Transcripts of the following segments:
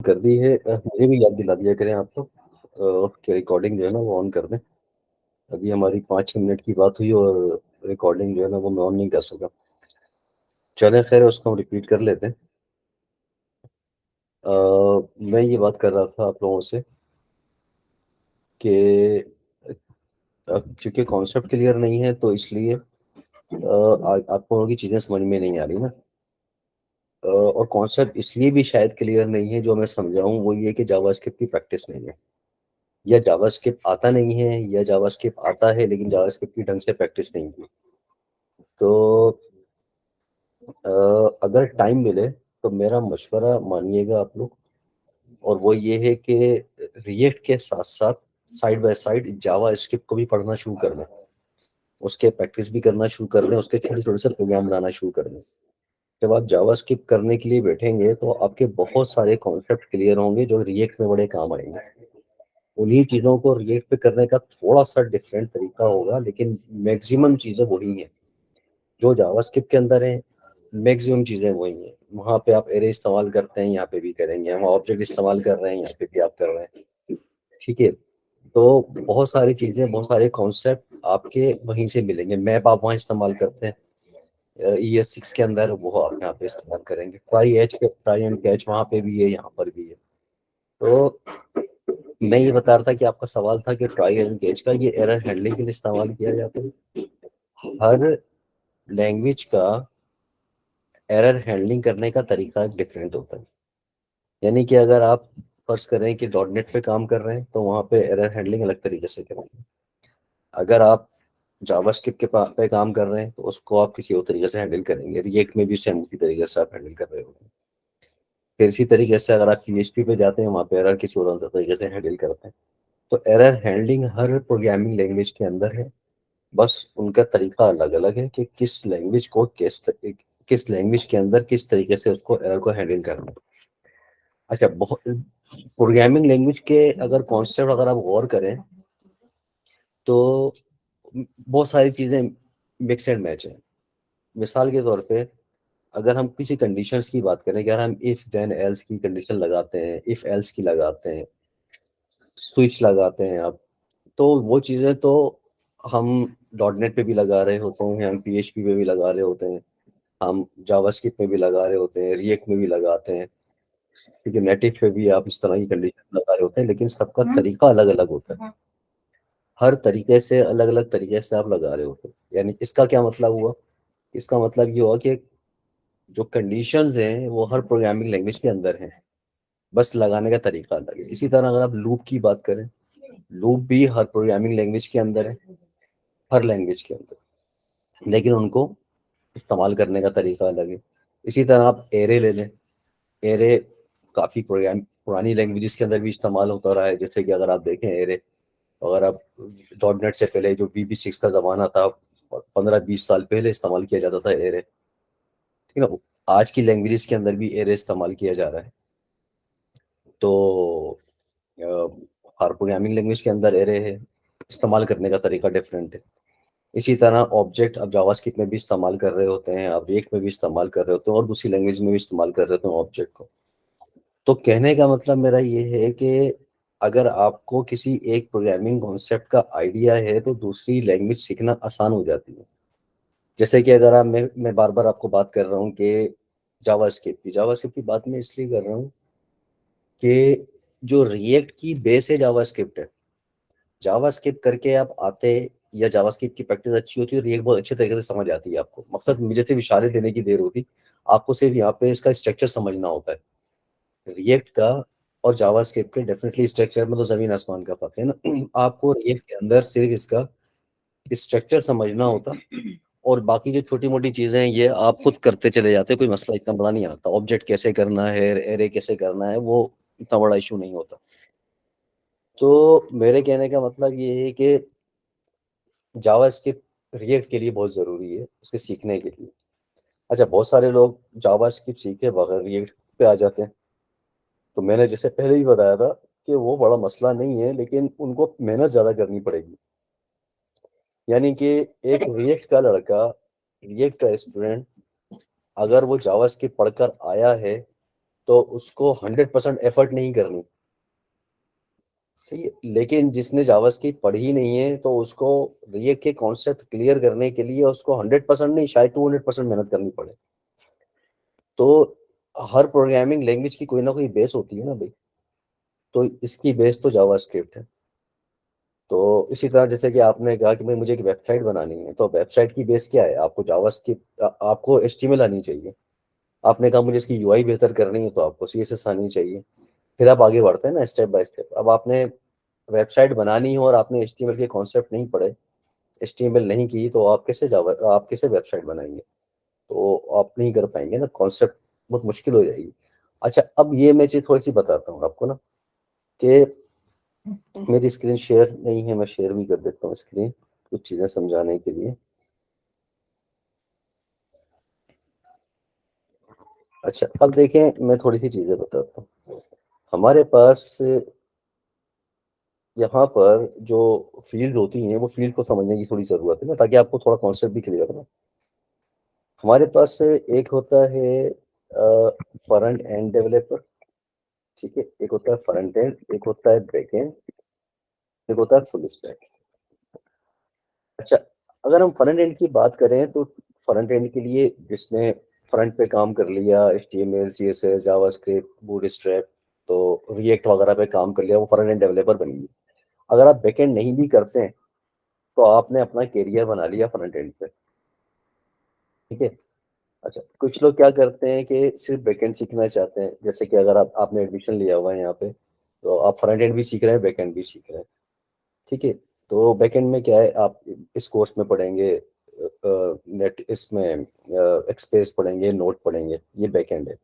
कर दी है। मुझे भी याद दिला दिया करें आप लोग कि रिकॉर्डिंग जो है ना वो ऑन कर दें। अभी हमारी 5-6 मिनट की बात हुई और रिकॉर्डिंग जो है ना वो मैं ऑन नहीं कर सका। चलें खैर उसको हम रिपीट कर लेते हैं। मैं ये बात कर रहा था आप लोगों से कि क्योंकि कॉन्सेप्ट क्लियर नहीं है तो इसलिए आप लोगों की चीज़ें समझ में नहीं आ रही ना। और कॉन्सेप्ट इसलिए भी शायद क्लियर नहीं है जो मैं समझाऊं वो ये कि जावास्क्रिप्ट की प्रैक्टिस नहीं है, या जावास्क्रिप्ट आता नहीं है, या जावास्क्रिप्ट आता है लेकिन जावास्क्रिप्ट की ढंग से प्रैक्टिस नहीं की। तो अगर टाइम मिले तो मेरा मशवरा मानिएगा आप लोग, और वो ये है कि रिएक्ट के साथ साथ side by side Java script को भी पढ़ना शुरू कर दें, उसके प्रैक्टिस भी करना शुरू कर दें, उसके छोटे छोटे से प्रोग्राम बनाना शुरू कर दें। जब आप जावा स्क्रिप्ट करने के लिए बैठेंगे तो आपके बहुत सारे कॉन्सेप्ट क्लियर होंगे जो रिएक्ट में बड़े काम आएंगे। उन्हीं चीज़ों को रिएक्ट पे करने का थोड़ा सा डिफरेंट तरीका होगा, लेकिन मैक्सिमम चीज़ें वही हैं जो जावास्क्रिप्ट के अंदर है। मैक्सिमम चीज़ें वही हैं। वहाँ पे आप एरे इस्तेमाल करते हैं, यहाँ पे भी करेंगे। वहाँ ऑब्जेक्ट इस्तेमाल कर रहे हैं, यहाँ पे भी आप कर रहे हैं। ठीक है। तो बहुत सारी चीज़ें, बहुत सारे कॉन्सेप्ट आपके वहीं से मिलेंगे। मैप आप वहाँ इस्तेमाल करते हैं ES6 के अंदर, वो आप यहाँ पे इस्तेमाल करेंगे। ट्राई एंड कैच वहाँ पे भी है, यहाँ पर भी है। तो मैं ये बता रहा था कि आपका सवाल था कि ट्राई एंड कैच का ये एरर हैंडलिंग के लिए इस्तेमाल किया जाता है। हर लैंग्वेज का एरर हैंडलिंग करने का तरीका डिफरेंट होता है। यानी कि अगर आप फर्ज करें कि डॉट नेट पे काम कर रहे हैं तो वहाँ पे एरर हैंडलिंग अलग तरीके से करेंगे। अगर आप जावास्क्रिप्ट पे काम कर रहे हैं तो उसको आप किसी और तरीके से हैंडल करेंगे। रिएक्ट में भी सेम उसी तरीके से आप हैंडल कर रहे होंगे। फिर इसी तरीके से अगर आप PHP पे जाते हैं, वहाँ पे एरर किसी और तरीके से हैंडल करते हैं। तो एरर हैंडलिंग हर प्रोग्रामिंग लैंग्वेज के अंदर है। बस उनका तरीका अलग अलग है कि किस लैंग्वेज के अंदर किस तरीके से उसको एरर को हैंडल करना है। अच्छा, बहुत प्रोग्रामिंग लैंग्वेज के अगर कॉन्सेप्ट अगर आप गौर करें तो बहुत सारी चीजें मिक्स एंड मैच है। मिसाल के तौर पे अगर हम किसी कंडीशंस की बात करें कि अगर हम इफ देन एल्स की कंडीशन लगाते हैं, इफ एल्स की लगाते हैं, स्विच लगाते हैं आप, तो वो चीजें तो हम डॉट नेट पे भी लगा रहे होते हैं, हम PHP पे भी लगा रहे होते हैं, हम जावास्क्रिप्ट में भी लगा रहे होते हैं, रिएक्ट में भी लगाते हैं। ठीक है, नेटिव पे भी आप इस तरह की कंडीशन लगा रहे होते हैं, लेकिन सबका तरीका अलग अलग होता है। हर तरीके से अलग अलग तरीके से आप लगा रहे होते हैं। यानी इसका क्या मतलब हुआ? इसका मतलब ये हुआ कि जो कंडीशंस हैं वो हर प्रोग्रामिंग लैंग्वेज के अंदर हैं, बस लगाने का तरीका अलग है। इसी तरह अगर आप लूप की बात करें, लूप भी हर प्रोग्रामिंग लैंग्वेज के अंदर है, हर लैंग्वेज के अंदर, लेकिन उनको इस्तेमाल करने का तरीका अलग है। इसी तरह आप एरे ले लें। एरे काफ़ी प्रोग्राम पुरानी लैंग्वेजेस के अंदर भी इस्तेमाल होता रहा है। जैसे कि अगर आप देखें एरे, अगर आप डॉट नेट से पहले जो VB6 का ज़माना था, 15-20 साल पहले इस्तेमाल किया जाता था एरे। ठीक है ना। आज की लैंग्वेजेस के अंदर भी एरे इस्तेमाल किया जा रहा है। तो अ, हर प्रोग्रामिंग लैंग्वेज के अंदर एरे है, इस्तेमाल करने का तरीका डिफरेंट है। इसी तरह ऑब्जेक्ट आप जावास्क्रिप्ट में भी इस्तेमाल कर रहे होते हैं, आप रिएक्ट में भी इस्तेमाल कर रहे होते हैं, और दूसरी लैंग्वेज में भी इस्तेमाल कर रहे होते हैं ऑब्जेक्ट को। तो कहने का मतलब मेरा ये है कि अगर आपको किसी एक प्रोग्रामिंग कॉन्सेप्ट का आइडिया है तो दूसरी लैंग्वेज सीखना आसान हो जाती है। जैसे कि अगर मैं बार बार आपको बात कर रहा हूँ कि जावास्क्रिप्ट की बात मैं इसलिए कर रहा हूँ कि जो रिएक्ट की बेस है जावास्क्रिप्ट है। जावास्क्रिप्ट करके आप आते, या जावास्क्रिप्ट की प्रैक्टिस अच्छी होती है, रिएक्ट बहुत अच्छे तरीके से समझ आती है आपको। मकसद मुझे सिर्फ इशारे देने की देर होती, आपको सिर्फ यहाँ पे इसका स्ट्रक्चर समझना होता है। रिएक्ट का और जावास्क्रिप्ट के डेफिनेटली स्ट्रक्चर में तो जमीन आसमान का फर्क है ना। आपको रिएक्ट के अंदर सिर्फ इसका स्ट्रक्चर समझना होता, और बाकी जो छोटी मोटी चीजें हैं ये आप खुद करते चले जाते, कोई मसला इतना बड़ा नहीं आता। ऑब्जेक्ट कैसे करना है, एरे कैसे करना है, वो इतना बड़ा इशू नहीं होता। तो मेरे कहने का मतलब ये है कि जावास्क्रिप्ट रिएक्ट के लिए बहुत ज़रूरी है, उसके सीखने के लिए। अच्छा, बहुत सारे लोग जावास्क्रिप्ट सीखे बगैर रिएक्ट पे आ जाते हैं। तो मैंने जैसे पहले ही बताया था कि वो बड़ा मसला नहीं है, लेकिन उनको मेहनत ज़्यादा करनी पड़ेगी। यानी कि एक रिएक्ट का लड़का, रिएक्ट का स्टूडेंट, अगर वो जावास्क्रिप्ट पढ़कर आया है तो उसको 100% एफर्ट नहीं करनी, सही है। लेकिन जिसने जावास्क्रिप्ट पढ़ी ही नहीं है तो उसको रिएक्ट के कॉन्सेप्ट क्लियर करने के लिए उसको 100% नहीं, शायद 200% मेहनत करनी पड़े। तो हर प्रोग्रामिंग लैंग्वेज की कोई ना कोई बेस होती है ना भाई, तो इसकी बेस तो जावास्क्रिप्ट है। तो इसी तरह जैसे कि आपने कहा कि भाई मुझे एक वेबसाइट बनानी है, तो वेबसाइट की बेस क्या है? आपको जावास्क्रिप्ट, आपको एचटीएमएल आनी चाहिए। आपने कहा मुझे इसकी यूआई बेहतर करनी है, तो आपको सीएसएस आनी चाहिए। फिर आप आगे बढ़ते हैं ना स्टेप बाय स्टेप। अब आपने वेबसाइट बनानी है और आपने एचटीएमएल के कॉन्सेप्ट नहीं पढ़े, एचटीएमएल नहीं की, तो आप कैसे वेबसाइट बनाएंगे? तो आप नहीं कर पाएंगे ना, कॉन्सेप्ट बहुत मुश्किल हो जाएगी। अच्छा, अब ये मैं चीज़ थोड़ी सी बताता हूँ आपको ना, कि मेरी स्क्रीन शेयर नहीं है, मैं शेयर भी कर देता हूँ स्क्रीन कुछ चीज़ें समझाने के लिए। अच्छा, अब देखें, मैं थोड़ी सी चीज़ें बताता हूँ। हमारे पास यहाँ पर जो फील्ड होती हैं, वो फील्ड को समझने की थोड़ी ज़रूरत है ना, ताकि आपको थोड़ा कॉन्सेप्ट भी क्लियर हो। हमारे पास एक होता है फ्रंट एंड डेवलपर, ठीक है, एक होता है फ्रंट एंड, एक होता है बैक एंड, एक होता है फुल स्टैक। अच्छा, अगर हम फ्रंट एंड की बात करें तो फ्रंट एंड के लिए जिसने फ्रंट पे काम कर लिया, एचटीएमएल, सीएसएस, जावास्क्रिप्ट, बूटस्ट्रैप, तो रिएक्ट वगैरह पे काम कर लिया, वो फ्रंट एंड डेवलपर बन गई। अगर आप बैक एंड नहीं भी करते हैं तो आपने अपना करियर बना लिया फ्रंट एंड पे, ठीक है। अच्छा, कुछ लोग क्या करते हैं कि सिर्फ बैकएंड सीखना चाहते हैं, जैसे कि अगर आपने एडमिशन लिया हुआ है यहाँ पे, तो आप फ्रंट एंड भी सीख रहे हैं, बैकएंड भी सीख रहे हैं, ठीक है। तो बैकएंड में क्या है, आप इस कोर्स में पढ़ेंगे, नेट इसमें एक्सप्रेस पढ़ेंगे, नोट पढ़ेंगे, ये बैकएंड है।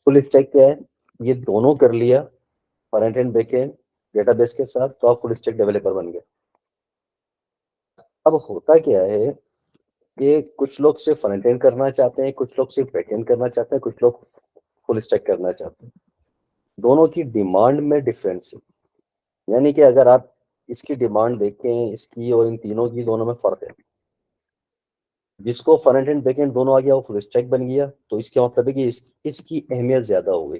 फुल स्टैक क्या है? ये दोनों कर लिया, फ्रंट एंड बैकएंड डेटाबेस के साथ, तो आप फुल स्टैक डेवलपर बन गए। अब होता क्या है कि कुछ लोग सिर्फ फ्रंट एंड करना चाहते हैं, कुछ लोग सिर्फ बैक एंड करना चाहते हैं, कुछ लोग फुल स्टैक करना चाहते हैं। दोनों की डिमांड में डिफरेंस है, यानी कि अगर आप इसकी डिमांड देखें, इसकी और इन तीनों की, दोनों में फर्क है। जिसको फ्रंट एंड बैक एंड दोनों आ गया वो फुल स्टैक बन गया, तो इसका मतलब है कि इसकी अहमियत ज्यादा हो गई।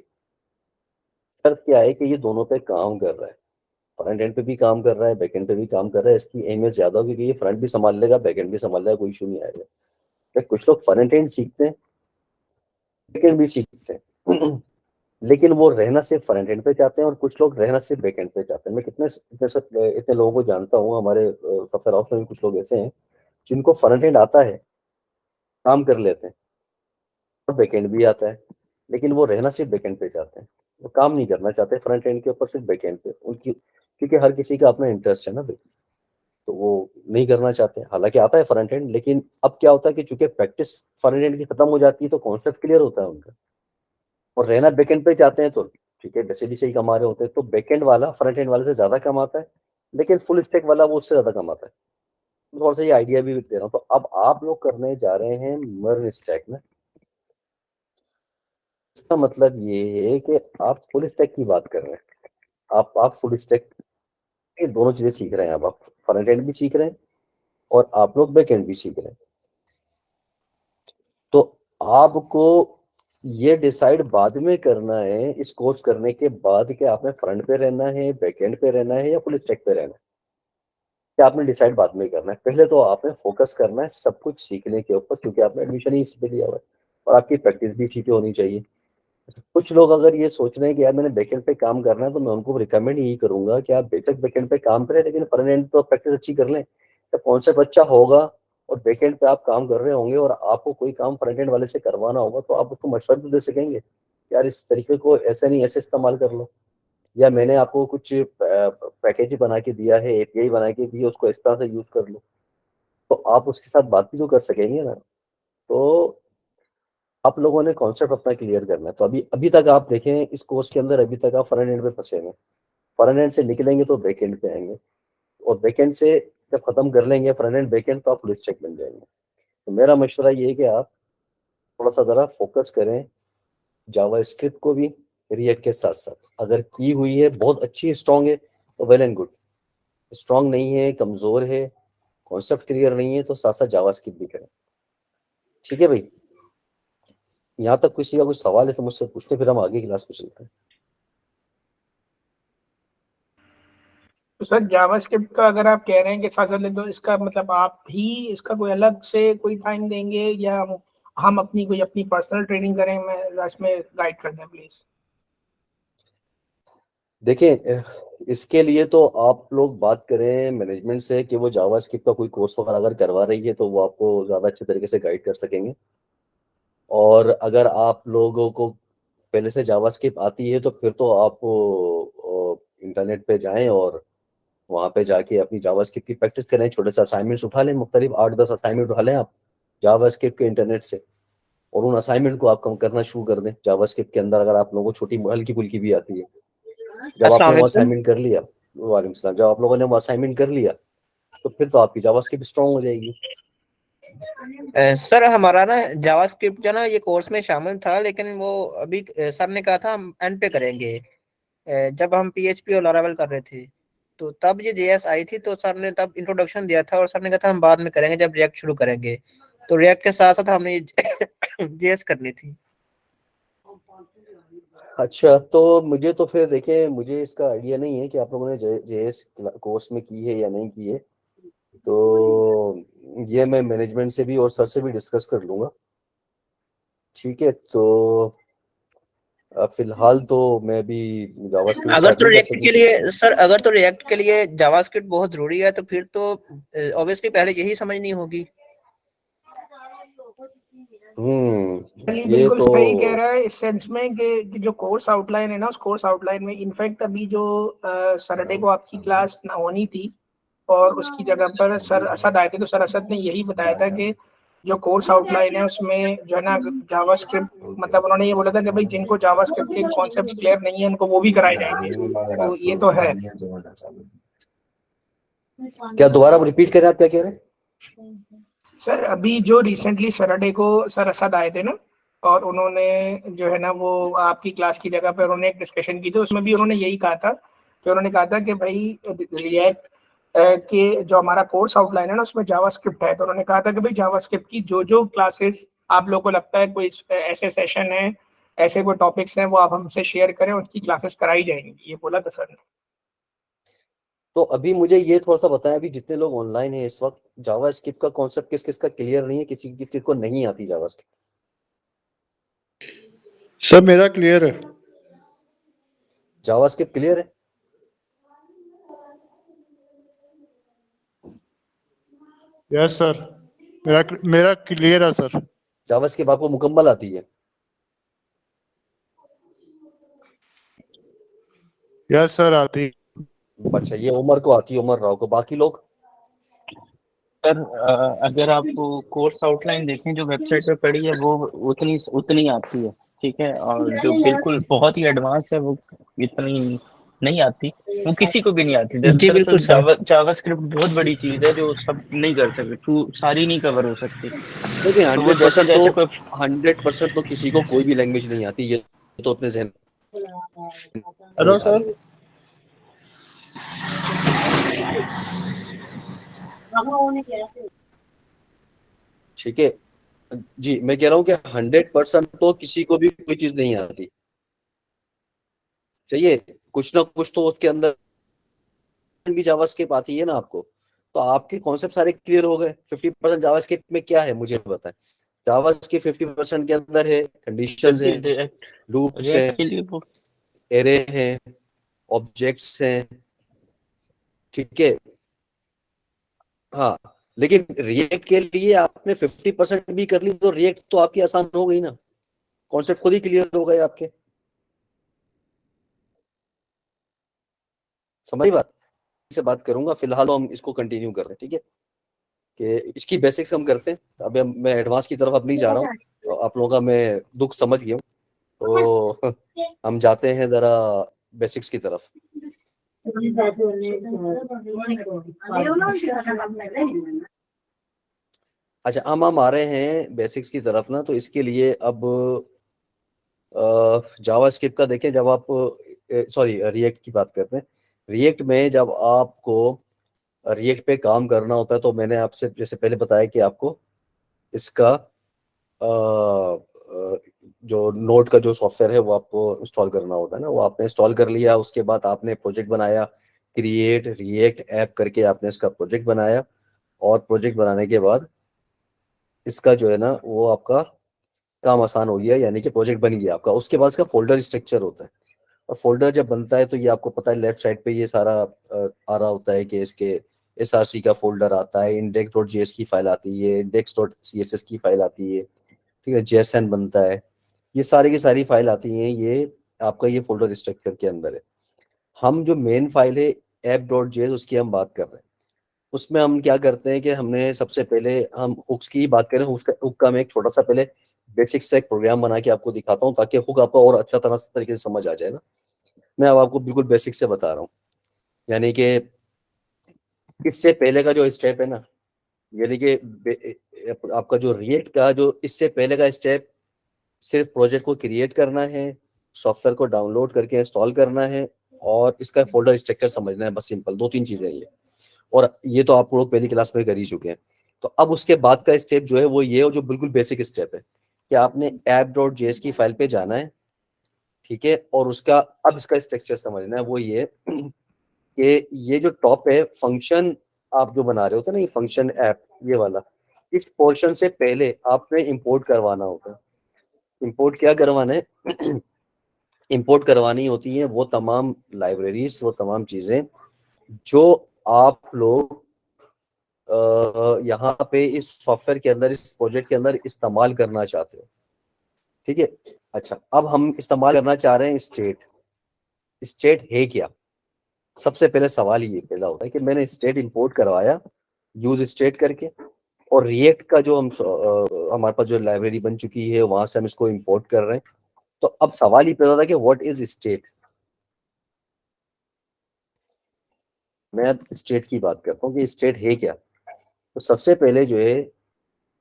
शर्त क्या है कि ये दोनों पे काम कर रहा है, फ्रंट एंड पे भी काम कर रहा है, बैक एंड पे भी काम कर रहा है, इसकी अहमियत ज्यादा होगी कि ये फ्रंट भी संभाल लेगा, बैक एंड भी संभाल लेगा, कोई इशू नहीं आएगा। तो कुछ लोग फ्रंट एंड सीखते हैं, बैक एंड भी सीखते हैं लेकिन वो रहना सिर्फ फ्रंट एंड पे चाहते हैं, और कुछ लोग रहना सिर्फ बैक एंड पे चाहते हैं। मैं इतने लोगों को जानता हूँ, हमारे सफर हाउस में भी कुछ लोग ऐसे हैं जिनको फ्रंट एंड आता है, काम कर लेते हैं, और बैक एंड भी आता है, लेकिन वो रहना सिर्फ बैक एंड पे चाहते हैं। वो काम नहीं करना चाहते फ्रंट एंड के ऊपर, सिर्फ बैक एंड पे उनकी, क्योंकि हर किसी का अपना इंटरेस्ट है ना भाई, तो वो नहीं करना चाहते। हालांकि आता है फ्रंट एंड, लेकिन अब क्या होता है कि चूंकि प्रैक्टिस फ्रंट एंड की खत्म हो जाती है, तो कॉन्सेप्ट क्लियर होता है उनका, और रहना बैकएंड पे चाहते हैं, तो ठीक है, वैसे भी सही कमा रहे होते हैं, तो बैकएंड वाला फ्रंट एंड वाले से ज्यादा कमाता है, लेकिन फुल स्टैक वाला वो उससे ज्यादा कमाता है। थोड़ा सा ये आइडिया भी दे रहा हूँ। तो अब आप लोग करने जा रहे हैं मर्न स्टैक में, इसका मतलब ये है कि आप फुल स्टैक की बात कर रहे हैं। आप फुल स्टैक, ये दोनों चीजें सीख रहे हैं। अब आप फ्रंट एंड भी सीख रहे हैं और आप लोग बैक एंड भी सीख रहे हैं। तो आपको ये डिसाइड बाद में करना है, इस कोर्स करने के बाद, कि आपने फ्रंट पे रहना है, बैक एंड पे रहना है, या फुल स्टैक पे रहना है, कि आपने डिसाइड बाद में करना है। पहले तो आपने फोकस करना है सब कुछ सीखने के ऊपर, क्योंकि आपने एडमिशन ही इस पे लिया हुआ है, और आपकी प्रैक्टिस भी ठीक होनी चाहिए। कुछ लोग अगर ये सोच रहे हैं कि यार मैंने बैकएंड पे काम करना है, तो मैं उनको रिकमेंड यही करूंगा कि आप बेशक बैकएंड पे काम करें, लेकिन फ्रंट एंड तो प्रैक्टिस अच्छी कर लें। तो कॉन्सेप्ट अच्छा होगा और बैकएंड पे आप काम कर रहे होंगे, और आपको कोई काम फ्रंट एंड वाले से करवाना होगा, तो आप उसको मशवरा भी दे सकेंगे, यार इस तरीके को ऐसे नहीं ऐसे इस्तेमाल कर लो, या मैंने आपको कुछ पैकेज बना के दिया है, एपीआई बना के दी है, उसको इस तरह से यूज कर लो। तो आप उसके साथ बात भी तो कर सकेंगे ना। तो आप लोगों ने कॉन्सेप्ट अपना क्लियर करना है। तो अभी अभी तक आप देखें इस कोर्स के अंदर, अभी तक आप फ्रंट एंड पे फंसे हुए हैं। फ्रंट एंड से निकलेंगे तो बैक एंड पे आएंगे, और बैक एंड से जब खत्म कर लेंगे फ्रंट एंड बैक एंड, तो आप फुल स्टैक बन जाएंगे। तो मेरा मशवरा ये है कि आप थोड़ा सा ज़रा फोकस करें जावा स्क्रिप्ट को भी, रिएक्ट के साथ साथ। अगर की हुई है बहुत अच्छी, स्ट्रांग है, तो वेल एंड गुड। स्ट्रांग नहीं है, कमजोर है, कॉन्सेप्ट क्लियर नहीं है, तो साथ साथ जावा स्क्रिप्ट भी करें, ठीक है भाई। यहाँ तक किसी का कुछ सवाल है तो मुझसे पूछते, फिर हम आगे क्लास में चलते हैं। तो सर जावास्क्रिप्ट का अगर आप कह रहे हैं कि फसल है, तो इसका मतलब आप भी इसका कोई अलग से कोई टाइम देंगे, या हम अपनी कोई अपनी पर्सनल ट्रेनिंग करें? मैं इसमें गाइड कर दें प्लीज। देखिए, इसके लिए तो आप लोग बात करें मैनेजमेंट से कि वो जावास्क्रिप्ट का कोई कोर्स वगैरह अगर करवा रही है तो वो आपको ज़्यादा अच्छे तरीके से गाइड कर सकेंगे। और अगर आप लोगों को पहले से जावास्क्रिप्ट आती है तो फिर तो आप इंटरनेट पे जाएं और वहाँ पे जाके अपनी जावास्क्रिप्ट की प्रैक्टिस करें। छोटे से असाइनमेंट्स उठा लें, मुख्तलिफ 8-10 असाइनमेंट उठा लें आप जावास्क्रिप्ट के इंटरनेट से, और उन असाइनमेंट को आप कम करना शुरू कर दें जावास्क्रिप्ट के अंदर। अगर आप लोगों को छोटी हल्की फुल्की भी आती है, जब अस्सलाम आपने वो वालेकुम। असाइनमेंट कर लिया, वालेकुम सलाम, जब आप लोगों ने वो असाइनमेंट कर लिया तो फिर तो आपकी जावास्क्रिप्ट स्ट्रांग हो जाएगी। सर हमारा ना जावास्क्रिप्ट जो ना ये कोर्स में शामिल था, लेकिन वो अभी सर ने कहा था हम एंड पे करेंगे। जब हम पीएचपी और लारावेल कर रहे थे तो तब ये जेएस आई थी, तो सर ने तब इंट्रोडक्शन दिया था और सर ने कहा था हम बाद में करेंगे जब रिएक्ट शुरू करेंगे। तो रिएक्ट के साथ साथ हमने जेएस करनी थी। अच्छा, तो मुझे तो फिर देखें, मुझे इसका आइडिया नहीं है कि आप लोगों ने जेएस कोर्स में की है या नहीं की है। तो ये मैं मैनेजमेंट से भी और सर से भी डिस्कस कर लूंगा। ठीक है, तो फिलहाल तो मैं भी जावास्क्रिप्ट अगर स्टार्ट तो नहीं कर रिएक्ट के सकूँ। लिए सर, अगर तो रिएक्ट के लिए जावास्क्रिप्ट बहुत जरूरी है तो फिर तो ऑब्वियसली पहले यही समझनी होगी। ये बिल्कुल तो सही कह रहा है इस सेंस में कि जो कोर्स आउटलाइन है ना, उस कोर्स आउटलाइन में इनफैक्ट अभी जो सैटरडे को आपकी क्लास ना होनी थी और उसकी जगह पर सर असद आए थे, तो सर असद ने यही बताया था कि जो कोर्स आउटलाइन है उसमें जो है ना जावास्क्रिप्ट, मतलब उन्होंने ये बोला था कि भाई जिनको जावास्क्रिप्ट के कॉन्सेप्ट क्लियर नहीं है उनको वो भी कराए जाएंगे। तो ये तो है। क्या दोबारा रिपीट करें, आप क्या कह रहे हैं? सर अभी जो रिसेंटली सैटरडे को सर असद आए थे ना, और उन्होंने जो है ना वो आपकी क्लास की जगह पर उन्होंने एक डिस्कशन की थी, उसमें भी उन्होंने यही कहा था कि उन्होंने कहा था कि भाई रिएक्ट के जो हमारा कोर्स आउटलाइन है ना उसमें जावास्क्रिप्ट है। तो उन्होंने कहा था कि भाई जावास्क्रिप्ट की जो जो क्लासेस आप लोगों को लगता है कोई ऐसे सेशन है, ऐसे कोई टॉपिक्स हैं, वो आप हमसे शेयर करें, उसकी क्लासेस कराई जाएंगी, ये बोला था सर ने। तो अभी मुझे ये थोड़ा सा बताएं, अभी जितने लोग ऑनलाइन हैं इस वक्त, जावास्क्रिप्ट का कॉन्सेप्ट किस किस का क्लियर नहीं है, किसी किस किस को नहीं आती जावास्क्रिप्ट? सर मेरा क्लियर है। जावास्क्रिप्ट क्लियर है? यस सर, मेरा मेरा क्लियर है सर। जावास्क्रिप्ट आपको मुकम्मल आती है? यस सर, आती। अच्छा, ये उमर को आती है, उमर राव को। बाकी लोग? सर अगर आप कोर्स आउटलाइन देखें जो वेबसाइट पे पड़ी है वो उतनी उतनी आती है, ठीक है। और जो बिल्कुल बहुत ही एडवांस है वो इतनी नहीं आती, वो किसी को भी नहीं आती। जी बिल्कुल दरअसल सर। जावास्क्रिप्ट बहुत बड़ी चीज है जो सब नहीं कर सकते, सारी नहीं कवर हो सकती। देखिए, तो वो जैसे जैसे कोई 100% तो किसी को कोई भी लैंग्वेज नहीं आती, ये तो अपने जहन में हेलो बिठा सर। लें। ठीक है जी, मैं कह रहा हूँ कि 100% तो किसी को भी कोई चीज नहीं आती। चाहिए कुछ ना कुछ तो उसके अंदर भी जावास्क्रिप्ट आती है ना आपको। तो आपके कॉन्सेप्ट सारे क्लियर हो गए। 50% जावास्क्रिप्ट में क्या है मुझे बताएं। जावास्क्रिप्ट 50% के अंदर है कंडीशंस हैं, रिएक्ट लूप्स रिएक्ट हैं, के लिए वो एरे हैं, ऑब्जेक्ट्स हैं। ठीक है, हाँ। लेकिन रिएक्ट के लिए आपने 50% भी कर ली तो रिएक्ट तो आपकी आसान हो गई ना, कॉन्सेप्ट खुद ही क्लियर हो गए आपके। समझी बात? से बात करूंगा, फिलहाल तो हम इसको कंटिन्यू कर रहे हैं। ठीक है, कि इसकी बेसिक्स हम करते हैं। अब मैं एडवांस की तरफ अब नहीं जा रहा हूँ, तो आप लोगों का मैं दुख समझ गया हूँ। तो हम जाते हैं जरा बेसिक्स की तरफ। अच्छा, हम आ रहे हैं बेसिक्स की तरफ ना। तो इसके लिए अब जावास्क्रिप्ट का देखें, जब आप सॉरी रिएक्ट की बात करते हैं। रिएक्ट में जब आपको रिएक्ट पे काम करना होता है तो मैंने आपसे जैसे पहले बताया कि आपको इसका जो नोट का जो सॉफ्टवेयर है वो आपको इंस्टॉल करना होता है ना, वो आपने इंस्टॉल कर लिया। उसके बाद आपने प्रोजेक्ट बनाया, क्रिएट रिएक्ट ऐप करके आपने इसका प्रोजेक्ट बनाया, और प्रोजेक्ट बनाने के बाद इसका जो है ना वो आपका काम आसान हो गया, यानी कि प्रोजेक्ट बन गया आपका। उसके बाद इसका फोल्डर स्ट्रक्चर होता है, और फोल्डर जब बनता है तो ये आपको पता है लेफ्ट साइड पे ये सारा आ रहा होता है कि इसके SRC का फोल्डर आता है, index.js की फाइल आती है, index.css की फाइल आती है, ठीक है, JSON बनता है, ये सारी की सारी फाइल आती हैं, ये आपका ये फोल्डर स्ट्रक्चर के अंदर है। हम जो मेन फाइल है app.js उसकी हम बात कर रहे हैं। उसमें हम क्या करते हैं कि हमने सबसे पहले हम हुक्स की ही बात करें, हुक का मैं एक छोटा सा पहले बेसिक से एक प्रोग्राम बना के आपको दिखाता हूँ, ताकि हुक आपको और अच्छा तरीके से समझ आ जाए ना। मैं अब आपको बिल्कुल बेसिक से बता रहा हूँ, यानी कि इससे पहले का जो स्टेप है ना, यानी कि आपका जो रिएक्ट का जो इससे पहले का स्टेप सिर्फ प्रोजेक्ट को क्रिएट करना है, सॉफ्टवेयर को डाउनलोड करके इंस्टॉल करना है, और इसका फोल्डर स्ट्रक्चर समझना है, बस सिंपल 2-3 चीजें ये। और ये तो आप लोग पहली क्लास में कर ही चुके हैं। तो अब उसके बाद का स्टेप जो है वो ये, और जो बिल्कुल बेसिक स्टेप है कि आपने app.js की फाइल पे जाना है, ठीक है, और उसका अब इसका स्ट्रक्चर समझना है, वो ये कि ये जो टॉप है फंक्शन आप जो बना रहे होते हैं ना, ये फंक्शन ऐप ये वाला, इस पोर्शन से पहले आपने इंपोर्ट करवाना होता है। इंपोर्ट क्या करवाना है? इंपोर्ट करवानी होती है वो तमाम लाइब्रेरीज, वो तमाम चीजें जो आप लोग यहाँ पे इस सॉफ्टवेयर के अंदर, इस प्रोजेक्ट के अंदर इस्तेमाल करना चाहते हो, ठीक है। अच्छा, अब हम इस्तेमाल करना चाह रहे हैं स्टेट। स्टेट है क्या? सबसे पहले सवाल ये पैदा होता है कि मैंने स्टेट इंपोर्ट करवाया यूज स्टेट करके, और रिएक्ट का जो हमारे पास जो लाइब्रेरी बन चुकी है वहां से हम इसको इंपोर्ट कर रहे हैं। तो अब सवाल ये पैदा होता है कि व्हाट इज स्टेट। मैं अब स्टेट की बात करता हूँ कि स्टेट है क्या। तो सबसे पहले जो है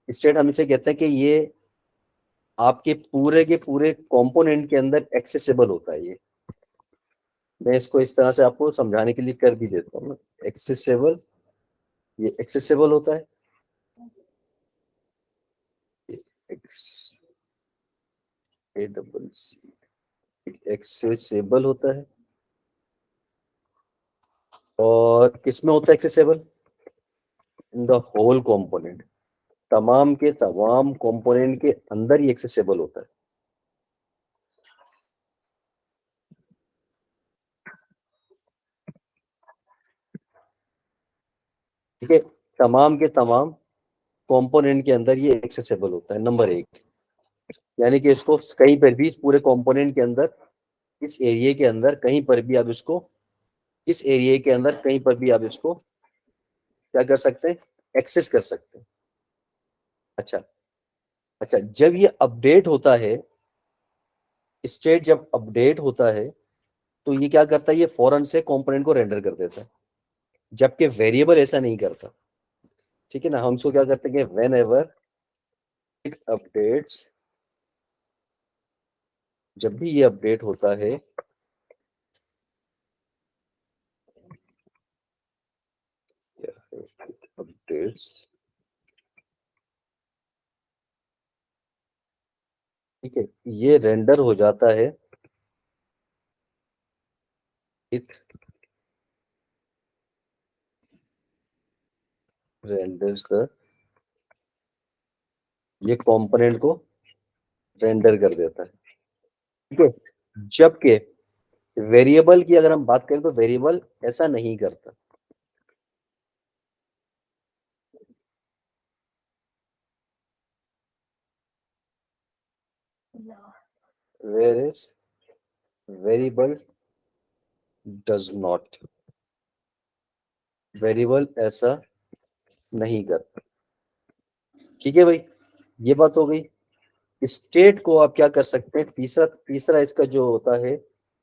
स्टेट, हम इसे कहते हैं कि ये आपके पूरे के पूरे कंपोनेंट के अंदर एक्सेसिबल होता है। ये मैं इसको इस तरह से आपको समझाने के लिए कर भी देता हूँ ना, एक्सेसिबल, ये एक्सेसिबल होता है, X A double C, accessible होता है। और किसमें होता है accessible? In the whole component, तमाम के तमाम कंपोनेंट के अंदर ही एक्सेसिबल होता है। ठीक है, तमाम के तमाम कंपोनेंट के अंदर ये एक्सेसिबल होता है, नंबर एक। यानी कि इसको कहीं पर भी, इस पूरे कंपोनेंट के अंदर, इस एरिया के अंदर कहीं पर भी आप इसको, इस एरिया के अंदर कहीं पर भी आप इसको क्या कर सकते हैं? एक्सेस कर सकते हैं। अच्छा, अच्छा, जब ये अपडेट होता है, स्टेट जब अपडेट होता है तो ये क्या करता है? ये फौरन से कंपोनेंट को रेंडर कर देता है, जबकि वेरिएबल ऐसा नहीं करता। ठीक है ना, हम इसको क्या करते हैं कि वेन एवर इट अपडेट्स, जब भी ये अपडेट होता है, अपडेट्स, ठीक है, ये रेंडर हो जाता है, इट रेंडर्स द, ये कंपोनेंट को रेंडर कर देता है। ठीक है, जबकि वेरिएबल की अगर हम बात करें तो वेरिएबल ऐसा नहीं करता। Where is variable does not, variable ऐसा नहीं करता। ठीक है भाई, ये बात हो गई। स्टेट को आप क्या कर सकते हैं? तीसरा तीसरा इसका जो होता है,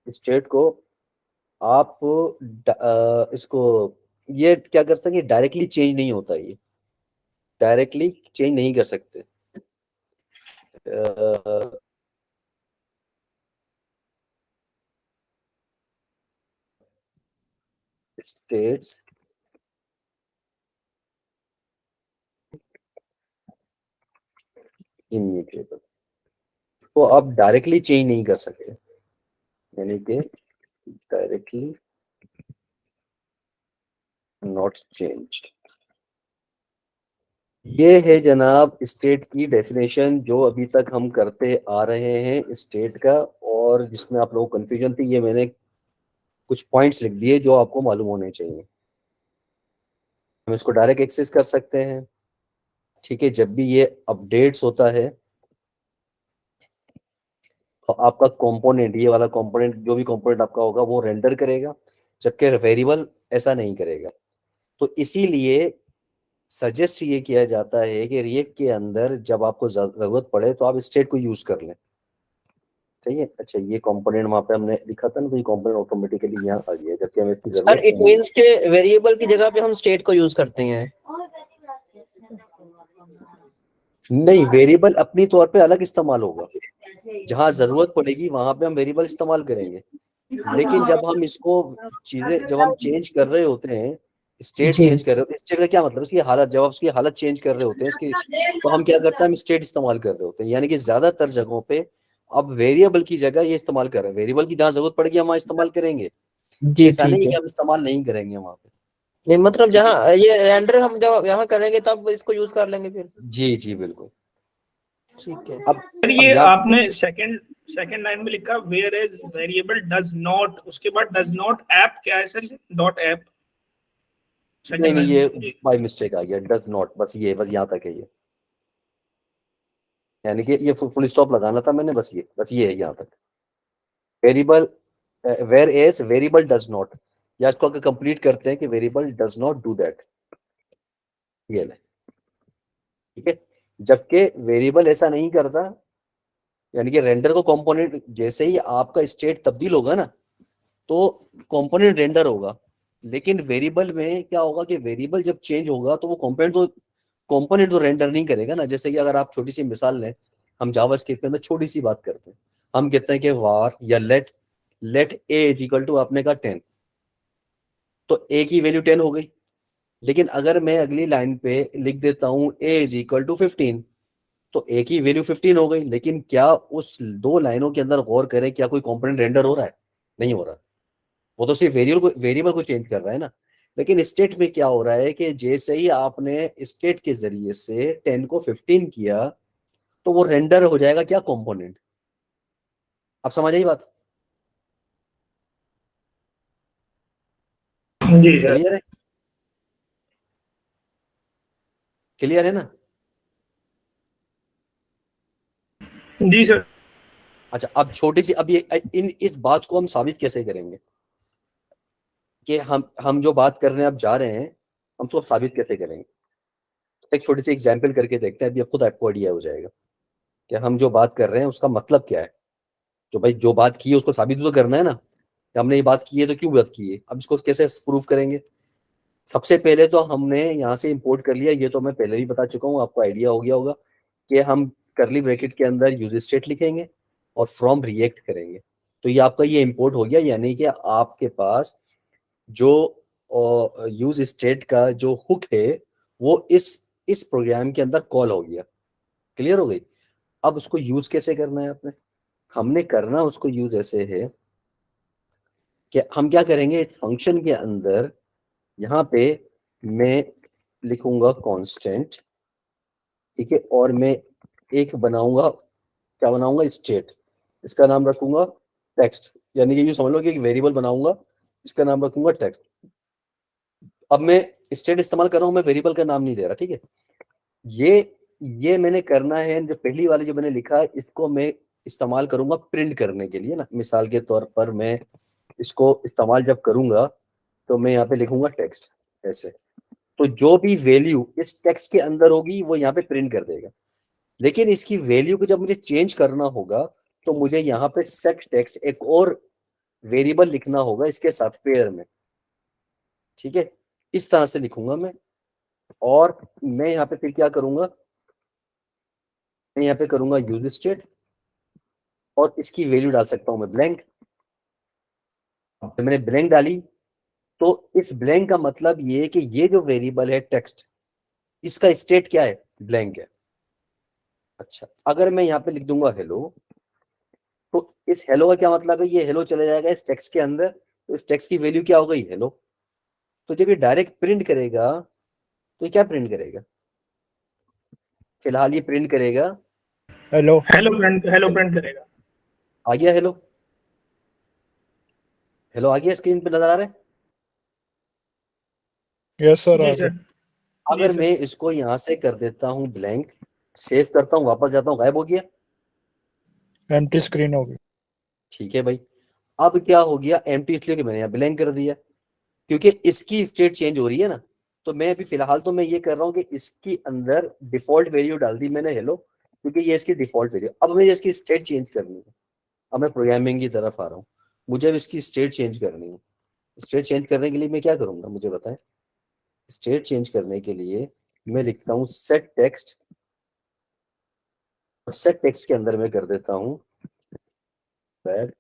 स्टेट को आप इसको ये क्या कर सकते हैं? डायरेक्टली चेंज नहीं होता, ये डायरेक्टली चेंज नहीं कर सकते। स्टेट्स इम्यूटेबल, को आप डायरेक्टली चेंज नहीं कर सके, यानी कि डायरेक्टली नॉट चेंज। ये है जनाब स्टेट की डेफिनेशन जो अभी तक हम करते आ रहे हैं स्टेट का, और जिसमें आप लोगों को कंफ्यूजन थी, ये मैंने कुछ पॉइंट्स लिख दिए जो आपको मालूम होने चाहिए। हम इसको डायरेक्ट एक्सेस कर सकते हैं, ठीक है। जब भी ये अपडेट्स होता है तो आपका कंपोनेंट, ये वाला कंपोनेंट, जो भी कंपोनेंट आपका होगा वो रेंडर करेगा, जबकि वेरिएबल ऐसा नहीं करेगा। तो इसीलिए सजेस्ट ये किया जाता है कि रिएक्ट के अंदर जब आपको जरूरत पड़े तो आप स्टेट को यूज कर लें, सही है। अच्छा, ये कंपोनेंट वहां पे हमने लिखा था ना, तो ये कंपोनेंट ऑटोमेटिकली यहाँ आ गया, जबकि हमें इसकी सर जरूरत इट नहीं है। मींस के वेरिएबल की जगह पे हम स्टेट को यूज करते हैं। नहीं, वेरिएबल अपनी तौर पे अलग इस्तेमाल होगा, जहां जरूरत पड़ेगी वहां पे हम वेरिएबल इस्तेमाल करेंगे। लेकिन जब हम इसको चीजें, जब हम चेंज कर रहे होते हैं, स्टेट जी चेंज कर रहे होते हैं, स्टेट का क्या मतलब, उसकी हालत, जब आप उसकी हालत चेंज कर रहे होते हैं इसकी, तो हम क्या करते हैं, हम स्टेट इस्तेमाल कर रहे होते हैं। यानी कि ज्यादातर जगहों पे अब वेरिएबल की जगह ये इस्तेमाल कर रहे हैं। वेरिएबल की जहां जरूरत पड़ेगी हम वहां इस्तेमाल करेंगे, जी ऐसा नहीं ठीक है है। कि हम इस्तेमाल नहीं करेंगे वहां पे, नहीं मतलब ठीक है। जहाँ ये रेंडर हम जब यहाँ करेंगे तब इसको यूज कर लेंगे फिर। जी जी बिल्कुल। ठीक है। सर अब ये याद, आपने सेकंड लाइन में लिखा whereas variable does not, उसके बाद डज नॉट ऐप क्या है सर, डॉट ऐप नहीं सेकंड नहीं, लाइन ये में। बाय मिस्टेक आ गया, डज नॉट, बस ये, बस यहाँ तक है ये, यानी कि ये फुल स्टॉप लगाना था मैंने, बस ये है यहाँ तक। Variable whereas variable does not, या इसको अगर कंप्लीट करते हैं कि variable does not do that, ये ले, ठीक है। जबकि वेरिएबल ऐसा नहीं करता, यानी कि रेंडर को कंपोनेंट, जैसे ही आपका स्टेट तब्दील होगा ना तो कंपोनेंट रेंडर होगा। लेकिन वेरिएबल में क्या होगा कि वेरिएबल जब चेंज होगा तो वो कंपोनेंट तो रेंडर नहीं करेगा ना। जैसे कि अगर आप छोटी सी मिसाल लें, हम जावास्क्रिप्ट के अंदर छोटी सी बात करते हैं, हम कहते हैं कि वार या let a is equal to, आपने कहा 10, तो ए की वैल्यू 10 हो गई। लेकिन अगर मैं अगली लाइन पे लिख देता हूं ए इज इक्वल टू 15, तो ए की वैल्यू 15 हो गई। लेकिन क्या उस दो लाइनों के अंदर गौर करें, क्या कोई कंपोनेंट रेंडर हो रहा है? नहीं हो रहा, वो तो सिर्फ वेरिएबल को चेंज कर रहा है ना। लेकिन स्टेट में क्या हो रहा है कि जैसे ही आपने स्टेट के जरिए से 10 को 15 किया तो वो रेंडर हो जाएगा क्या, कंपोनेंट। आप समझ आई बात? जी सर। क्लियर है? क्लियर है ना? जी सर। अच्छा, अब छोटी सी, अब ये इस बात को हम साबित कैसे करेंगे कि हम जो बात करने अब जा रहे हैं हम उसको साबित कैसे करेंगे। एक छोटी सी एग्जाम्पल करके देखते हैं, अभी खुद आपको आइडिया हो जाएगा कि हम जो बात कर रहे हैं उसका मतलब क्या है। तो भाई जो बात की है उसको साबित तो करना है ना, कि हमने ये बात की है तो क्यों बात की है। अब इसको कैसे प्रूव करेंगे। सबसे पहले तो हमने यहाँ से इंपोर्ट कर लिया, ये तो मैं पहले ही बता चुका हूँ, आपको आइडिया हो गया होगा कि हम करली ब्रैकेट के अंदर यूज स्टेट लिखेंगे और फ्रॉम रिएक्ट करेंगे। तो ये आपका ये इंपोर्ट हो गया, यानी कि आपके पास जो यूज स्टेट का जो हुक है वो इस प्रोग्राम के अंदर कॉल हो गया। क्लियर हो गई? अब उसको यूज कैसे करना है आपने, हमने करना उसको यूज ऐसे है कि हम क्या करेंगे, इस फंक्शन के अंदर यहाँ पे मैं लिखूंगा कांस्टेंट, ठीक है, और मैं एक बनाऊंगा, क्या बनाऊंगा, स्टेट, इसका नाम रखूंगा टेक्स्ट, यानी कि ये समझ लो कि एक वेरिएबल बनाऊंगा, इसका नाम रखूंगा टेक्स्ट। अब मैं स्टेट इस्तेमाल कर रहा हूं, मैं वेरिएबल का नाम नहीं दे रहा, ठीक है। ये ये मैंने करना है, जो पहली वाली जो मैंने लिखा है इसको मैं इस्तेमाल करूंगा प्रिंट करने के लिए ना। मिसाल के तौर पर मैं इसको इस्तेमाल जब करूंगा तो मैं यहाँ पे लिखूंगा टेक्स्ट ऐसे, तो जो भी वैल्यू इस टेक्स्ट के अंदर होगी वो यहाँ पे प्रिंट कर देगा। लेकिन इसकी वैल्यू को जब मुझे चेंज करना होगा तो मुझे यहाँ पे सेट टेक्स्ट एक और वेरिएबल लिखना होगा इसके साथ पेयर में, ठीक है। इस तरह से लिखूंगा मैं, और मैं यहाँ पे फिर क्या करूंगा, मैं यहाँ पे करूंगा यूज स्टेट और इसकी वैल्यू डाल सकता हूं मैं ब्लैंक। मैंने ब्लैंक डाली तो इस ब्लैंक का मतलब ये है कि ये जो वेरिएबल है टेक्स्ट, इसका स्टेट क्या है, ब्लैंक है। अच्छा, अगर मैं यहाँ पे लिख दूंगा हेलो, तो इस हेलो का क्या मतलब है, ये हेलो चले जाएगा इस टेक्स्ट के अंदर, तो इस टेक्स्ट की वैल्यू क्या हो गई, हेलो। तो जब ये डायरेक्ट प्रिंट करेगा तो ये क्या प्रिंट करेगा, फिलहाल ये प्रिंट करेगा हेलो। हेलो प्रिंट करेगा। आ गया हेलो, हेलो आ गया, स्क्रीन पे नजर आ रहा है। यस सर, जी आ सर। गया। अगर जी मैं इसको यहां से कर देता हूं ब्लैंक, सेव करता हूं, वापस जाता हूं, गायब हो गया। एम्प्टी स्क्रीन हो गई। ठीक है भाई, अब क्या हो गया, एम्प्टी इसलिए कि मैंने यहाँ ब्लैंक कर दिया, क्योंकि इसकी स्टेट चेंज हो रही है ना। तो मैं अभी फिलहाल तो मैं ये कर रहा हूँ कि इसकी अंदर डिफॉल्ट वैल्यू डाल दी मैंने हेलो, क्योंकि ये इसकी डिफॉल्ट वैल्यू। अब मुझे इसकी स्टेट चेंज करनी है, अब मैं प्रोग्रामिंग की तरफ आ रहा हूँ, मुझे अब इसकी स्टेट चेंज करनी है। स्टेट चेंज करने के लिए मैं क्या करूंगा, मुझे बताएं। स्टेट चेंज करने के लिए मैं लिखता हूँ सेट टेक्स्ट, और सेट टेक्स्ट के अंदर मैं कर देता हूँ वेब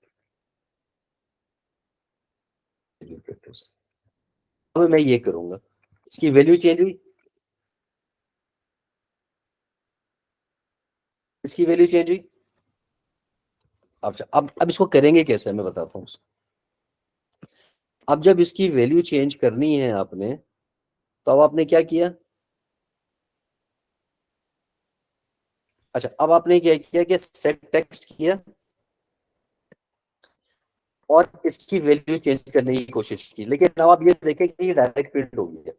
एजुकेटर्स। अब मैं ये करूंगा, इसकी वैल्यू चेंज हुई, इसकी वैल्यू चेंज हुई। अच्छा, अब इसको करेंगे कैसे, मैं बताता हूँ। अब जब इसकी वैल्यू चेंज करनी है आपने, तो अब आपने क्या किया, अच्छा अब आपने क्या किया कि सेट टेक्स्ट किया और इसकी वैल्यू चेंज करने की कोशिश की, लेकिन अब आप ये देखें कि ये डायरेक्ट प्रिंट हो गया,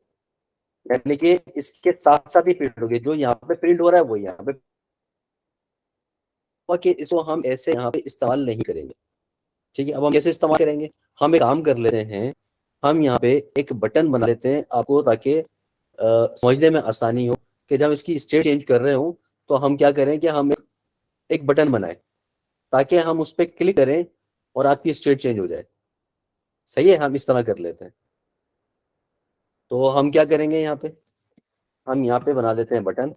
यानी कि इसके साथ साथ ही प्रिंट हो गया, जो यहाँ पे प्रिंट हो रहा है वो यहाँ पे, कि इसको हम ऐसे यहाँ पे इस्तेमाल नहीं करेंगे। ठीक है, अब हम कैसे इस्तेमाल करेंगे, हम एक काम कर लेते हैं, हम यहाँ पे एक बटन बना लेते हैं आपको, ताकि समझने में आसानी हो, कि जब इसकी स्टेट चेंज कर रहे हो तो हम क्या करें कि हम एक बटन बनाए, ताकि हम उस पर क्लिक करें और आपकी स्टेट चेंज हो जाए। सही है, हम इस तरह कर लेते हैं। तो हम क्या करेंगे, यहाँ पे हम यहाँ पे बना देते हैं बटन।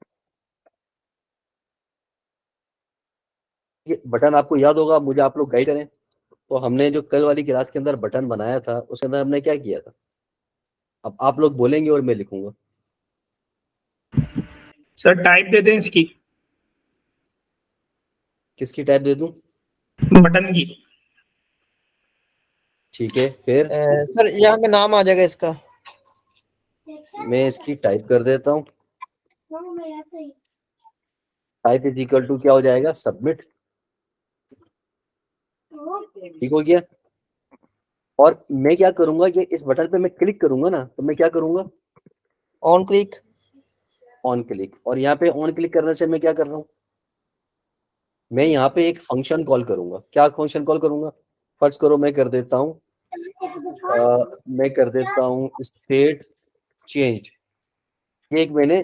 ये बटन आपको याद होगा, मुझे आप लोग गाइड करें। तो हमने जो कल वाली क्लास के अंदर बटन बनाया था, उसके अंदर हमने क्या किया था, अब आप लोग बोलेंगे और मैं लिखूंगा। सर टाइप दे दें इसकी, किसकी टाइप दे दूं, बटन की। ठीक है, फिर सर यहाँ पे नाम आ जाएगा इसका। मैं इसकी टाइप कर देता हूँ, टाइप इज इक्वल टू क्या हो जाएगा, सबमिट। ठीक हो गया। और मैं क्या करूंगा, ये इस बटन पे मैं क्लिक करूंगा ना, तो मैं क्या करूंगा, ऑन क्लिक। On click. और यहाँ पे ऑन क्लिक करने से मैं क्या कर रहा हूँ, मैं यहाँ पे एक फंक्शन कॉल करूंगा। क्या फंक्शन कॉल करूंगा, फर्ज करो मैं कर देता हूँ, मैं कर देता हूँ स्टेट चेंज। ये एक मैंने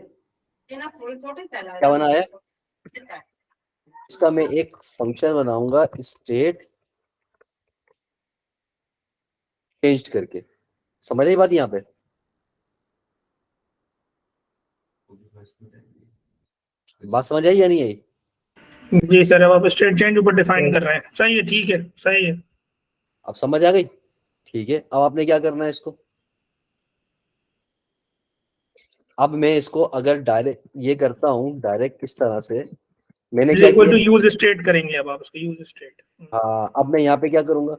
क्या बनाया, इसका मैं एक फंक्शन बनाऊंगा स्टेट चेंज करके। समझ आई बात यहाँ पे, बात समझ आई या नहीं आई। जी सर, अब आप स्टेट चेंज ऊपर डिफाइन कर रहे हैं, सही है, ठीक है, सही है। अब समझ आ गई, ठीक है। अब आपने क्या करना है इसको, अब मैं इसको अगर डायरेक्ट ये करता हूँ डायरेक्ट इस तरह से, मैंने क्या इक्वल किया, टू यूज स्टेट करेंगे अब आप उसको, यूज स्टेट। हाँ अब मैं यहाँ पे क्या करूंगा,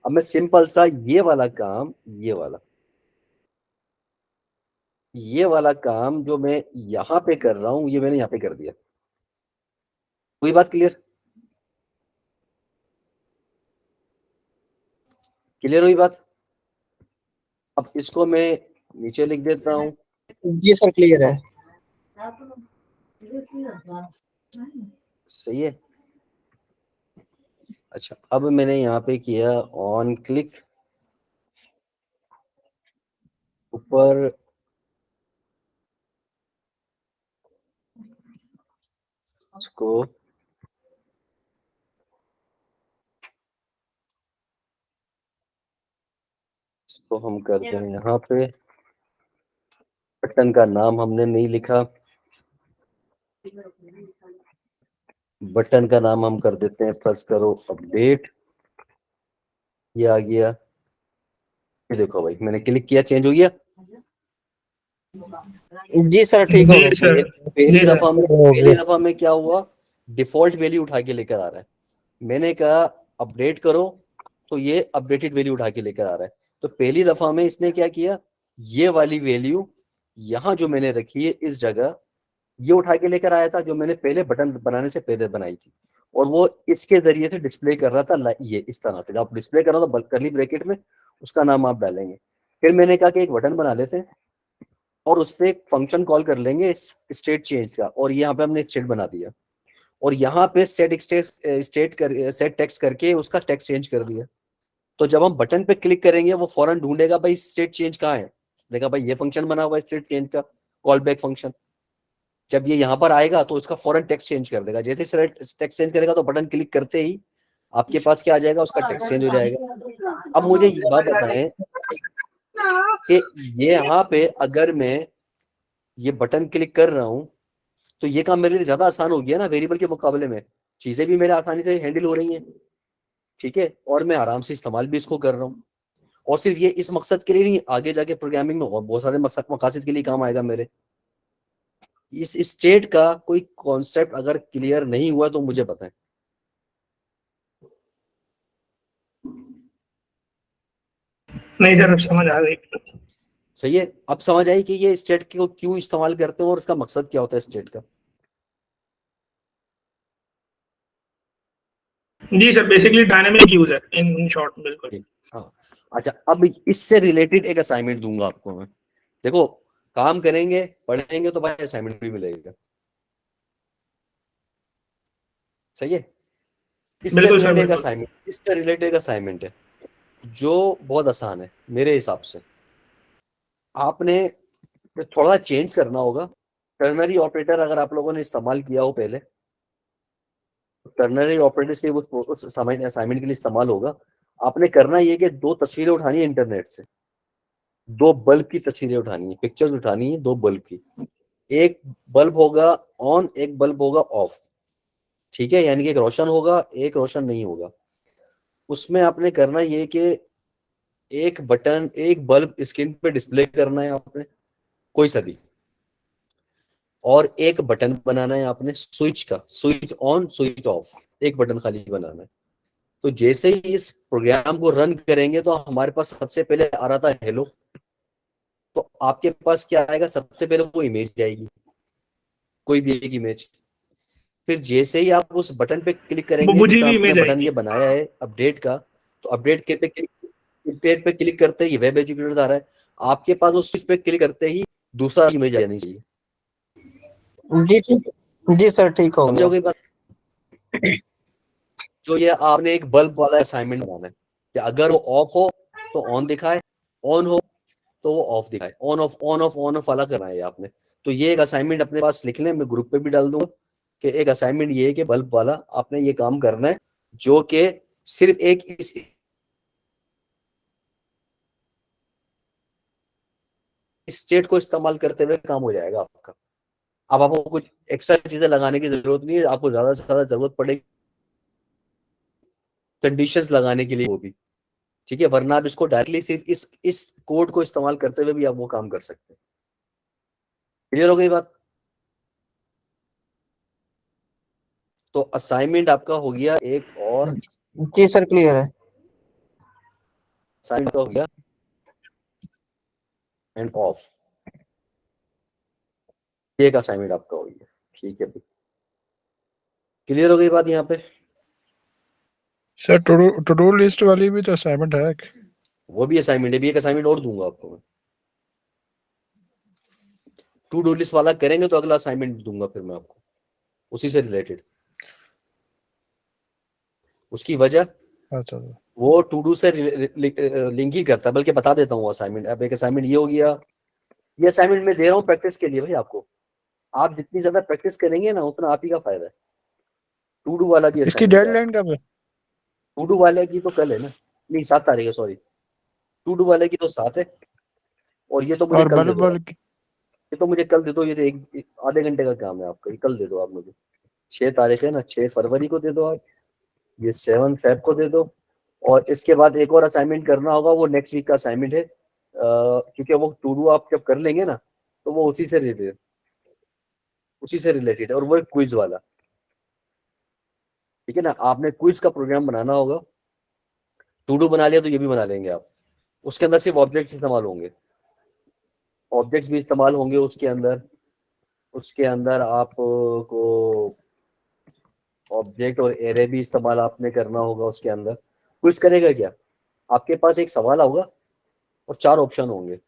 अब मैं सिंपल सा ये वाला काम, ये वाला काम जो मैं यहाँ पे कर रहा हूँ, ये मैंने यहाँ पे कर दिया। कोई बात क्लियर, क्लियर हुई बात। अब इसको मैं नीचे लिख देता हूँ, जी सर, क्लियर है। सही है। अच्छा, अब मैंने यहाँ पे किया ऑन क्लिक, ऊपर इसको हम करते हैं यहाँ पे, बटन का नाम हमने नहीं लिखा, बटन का नाम हम कर देते हैं, फर्स्ट करो अपडेट। ये आ गया, ये देखो भाई मैंने क्लिक किया, चेंज हो गया। जी सर, ठीक हो जी गया। सर। पहली जी सर। दफा में, हो गया। क्या हुआ, डिफॉल्ट वैल्यू उठा के लेकर आ रहा है। मैंने कहा अपडेट करो, तो ये अपडेटेड वैल्यू उठा के लेकर आ रहा है। तो पहली दफा में इसने क्या किया, ये वाली वैल्यू यहाँ जो मैंने रखी है इस जगह, ये उठा के लेकर आया था जो मैंने पहले बटन बनाने से पहले बनाई थी, और वो इसके जरिए से डिस्प्ले कर रहा था ये इस तरह से। आप डिस्प्ले कर रहा था कर्ली ब्रैकेट में, उसका नाम आप डालेंगे। फिर मैंने कहा कि एक बटन बना लेते हैं और उस पर एक फंक्शन कॉल कर लेंगे स्टेट चेंज का, और यहाँ पे हमने स्टेट बना दिया, और यहाँ पे सेट टेक्स्ट करके उसका टेक्स्ट चेंज कर दिया। तो जब हम बटन पे क्लिक करेंगे वो फौरन ढूंढेगा भाई स्टेट चेंज कहाँ है, देखा भाई ये फंक्शन बना हुआ है स्टेट चेंज का, कॉल बैक फंक्शन। जब ये यहाँ पर आएगा तो इसका फौरन टेक्स्ट चेंज कर देगा। जैसे टेक्स्ट चेंज करेगा तो बटन क्लिक करते ही आपके पास क्या आ जाएगा, उसका टेक्स्ट चेंज हो जाएगा। अब मुझे ये बात बताएं कि ये यहाँ पे अगर मैं ये बटन क्लिक कर रहा हूँ तो ये काम मेरे लिए ज्यादा आसान हो गया ना, वेरिएबल के मुकाबले में चीजें भी मेरे आसानी से हैंडल हो रही हैं, ठीक है, और मैं आराम से इस्तेमाल भी इसको कर रहा हूँ। और सिर्फ ये इस मकसद के लिए नहीं, आगे जाके प्रोग्रामिंग में और बहुत सारे मकसद के लिए काम आएगा मेरे। इस स्टेट का कोई कॉन्सेप्ट अगर क्लियर नहीं हुआ तो मुझे बताएं। नहीं सर, अब समझ आ गई। सही है, अब समझ आई कि ये स्टेट को क्यों इस्तेमाल करते हैं और इसका मकसद क्या होता है स्टेट का। जी सर, बेसिकली डायनामिक यूज है इन शॉर्ट, बिल्कुल। हाँ, अच्छा, अब इससे रिलेटेड एक असाइनमेंट दूंगा आपको मैं। देखो, काम करेंगे पढ़ेंगे तो भाई असाइनमेंट भी मिलेगा, सही है। इससे रिलेटेड असाइनमेंट है जो बहुत आसान है मेरे हिसाब से। आपने थोड़ा चेंज करना होगा। टर्नरी ऑपरेटर अगर आप लोगों ने इस्तेमाल किया हो पहले, टर्नरी ऑपरेटर से उस असाइनमेंट के लिए इस्तेमाल होगा। आपने करना ये कि 2 तस्वीरें उठानी है इंटरनेट से, 2 बल्ब की तस्वीरें उठानी है, पिक्चर्स उठानी है 2 बल्ब की। एक बल्ब होगा ऑन, एक बल्ब होगा ऑफ, ठीक है, यानी कि एक रोशन होगा एक रोशन नहीं होगा। उसमें आपने करना ये कि एक बल्ब स्क्रीन पे डिस्प्ले करना है आपने, कोई सा भी, और एक बटन बनाना है आपने स्विच का, स्विच ऑन स्विच ऑफ, एक बटन खाली बनाना है। तो जैसे ही इस प्रोग्राम को रन करेंगे तो हमारे पास सबसे पहले आ रहा था हेलो, तो आपके पास क्या आएगा, सबसे पहले वो इमेज आएगी, कोई भी एक इमेज। फिर जैसे ही आप उस बटन पे क्लिक करेंगे, जिस तरह आपने बटन ये बनाया है अपडेट का, तो अपडेट पे क्लिक करते ही वेब एजुकेटर आ रहा है आपके पास, उस स्विच पे क्लिक करते ही दूसरा इमेज आ जानी चाहिए। जी सर, ठीक हो समझोगे गया। बात। तो ये आपने एक बल्ब वाला असाइनमेंट बनाना है कि अगर वो ऑफ हो तो ऑन दिखाए, ऑन हो तो वो ऑफ दिखाए, ऑन ऑफ वाला करना है आपने। तो ये एक असाइनमेंट अपने पास लिख लें, मैं ग्रुप पे भी डाल दूंगा कि एक असाइनमेंट ये है कि बल्ब वाला आपने ये काम करना है, जो कि सिर्फ एक इस स्टेट को इस्तेमाल करते हुए काम हो जाएगा आपका। अब आपको कुछ एक्स्ट्रा चीजें लगाने की जरूरत नहीं है, आपको ज्यादा से ज्यादा जरूरत पड़ेगी कंडीशंस लगाने के लिए, वो भी ठीक है, वरना आप इसको डायरेक्टली सिर्फ इस कोड को इस्तेमाल करते हुए भी आप वो काम कर सकते हैं। क्लियर हो गई बात। तो असाइनमेंट आपका हो गया एक, और जी सर, क्लियर है। असाइनमेंट हो गया एंड ऑफ, एक असाइनमेंट आपका हो गया, ठीक है। क्लियर हो गई बात यहाँ पे। सर टू डू लिस्ट वाली भी तो असाइनमेंट है। वो भी असाइनमेंट है, भी एक असाइनमेंट और दूंगा आपको मैं। टू डू लिस्ट वाला करेंगे तो अगला असाइनमेंट दूंगा फिर मैं आपको उसी से रिलेटेड। उसकी वजह अच्छा, वो टू डू से लिंक ही करता है, बल्कि बता देता हूँ असाइनमेंट। अब एक असाइनमेंट ये हो गया, ये असाइनमेंट मैं दे रहा हूँ प्रैक्टिस के लिए भाई आपको। आप जितनी ज्यादा प्रैक्टिस करेंगे ना उतना आप ही का फायदा है। टू डू वाला भी इसकी असाइनमेंट है। डेडलाइन कब है? टू डू वाले की तो कल है ना, नहीं 7 तारीख है, सॉरी, टू डू वाले की तो 7 है, और ये तो मुझे और कल दे बल्ब दो, वाले की? ये तो मुझे कल दे दो, ये तो एक आधे घंटे का काम है आपका, ये कल दे दो आप मुझे। 6 तारीख है ना, 6 फरवरी को दे दो आप, ये 7 फेब को दे दो। और इसके बाद एक और असाइनमेंट करना होगा, वो नेक्स्ट वीक का असाइनमेंट है, क्योंकि वो टू डू आप जब कर लेंगे ना तो वो उसी से रिलेटेड है, और वो क्विज वाला, ठीक है ना। आपने क्विज का प्रोग्राम बनाना होगा, टू डू बना लिया तो ये भी बना लेंगे आप। उसके अंदर सिर्फ ऑब्जेक्ट्स इस्तेमाल होंगे, ऑब्जेक्ट्स भी इस्तेमाल होंगे उसके अंदर। उसके अंदर आपको ऑब्जेक्ट और एरे भी इस्तेमाल आपने करना होगा उसके अंदर। क्विज करेगा क्या, आपके पास एक सवाल होगा और 4 ऑप्शन होंगे,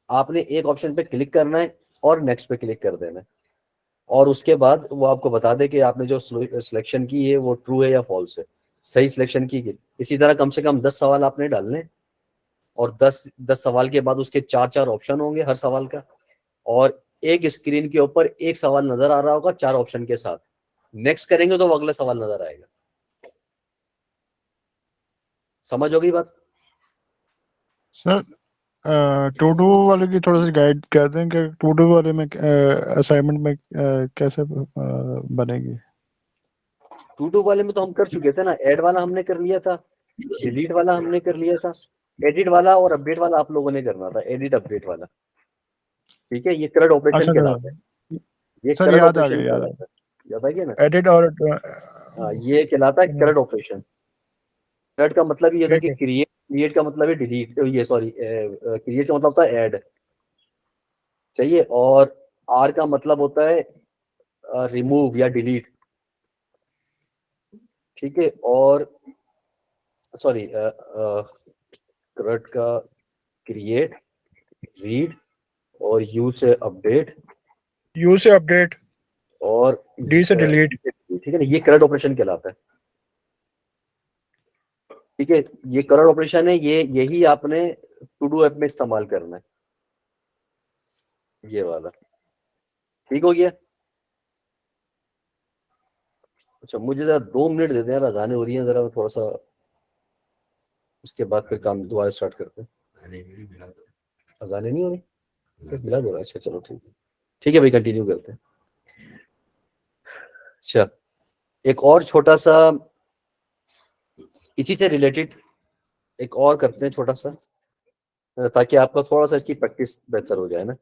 आपने एक ऑप्शन पे क्लिक करना है और नेक्स्ट पे क्लिक कर देना है, और उसके बाद वो आपको बता दे कि आपने जो सिलेक्शन की है वो ट्रू है या फॉल्स है, सही सिलेक्शन की है। इसी तरह कम से कम 10 सवाल आपने डालने हैं, और 10 सवाल के बाद उसके 4 ऑप्शन होंगे हर सवाल का, और एक स्क्रीन के ऊपर एक सवाल नजर आ रहा होगा 4 ऑप्शन के साथ। नेक्स्ट करेंगे तो वो अगला सवाल नजर आएगा। समझ होगी बात? सर टू डू वाले की थोड़ा सा गाइड कर दें कि टू डू वाले में असाइनमेंट में कैसे बनेगी। टू डू वाले में तो हम कर चुके थे ना, ऐड वाला हमने कर लिया था, डिलीट वाला हमने कर लिया था, एडिट वाला और अपडेट वाला आप लोगों ने करना था, एडिट अपडेट वाला। ठीक है, ये करंट ऑपरेशन अच्छा कहलाता है, ये सर, करंट याद आ ऑपरेशन गया, कहलाता है, याद आ गया ना। एडिट और हाँ, ये कहलाता है करंट ऑपरेशन। करंट का मतलब ये था ठीक कि है। क्रिएट, क्रिएट का मतलब है डिलीट, ये सॉरी क्रिएट का मतलब होता है ऐड, चाहिए, और आर का मतलब होता है रिमूव या डिलीट। ठीक है, और सॉरी करंट का क्रिएट, रीड, और यू से अपडेट, यू से अपडेट, और डी से डिलीट। ठीक है ना, ये करंट ऑपरेशन कहलाता है। ठीक है, ये करंट ऑपरेशन है, ये यही आपने टू डू ऐप में इस्तेमाल करना है, ये वाला। ठीक हो गया? अच्छा, मुझे जरा 2 मिनट दे दें यार, अजानें हो रही हैं, जरा मैं थोड़ा सा उसके बाद फिर काम दोबारा स्टार्ट करते हैं। अजानें नहीं हो रही, फिर मिला दो। अच्छा चलो ठीक है भाई, कंटिन्यू करते हैं। अच्छा, एक और छोटा सा इसी से रिलेटेड एक और करते हैं छोटा सा, ताकि आपका थोड़ा सा इसकी प्रैक्टिस बेहतर हो जाए ना।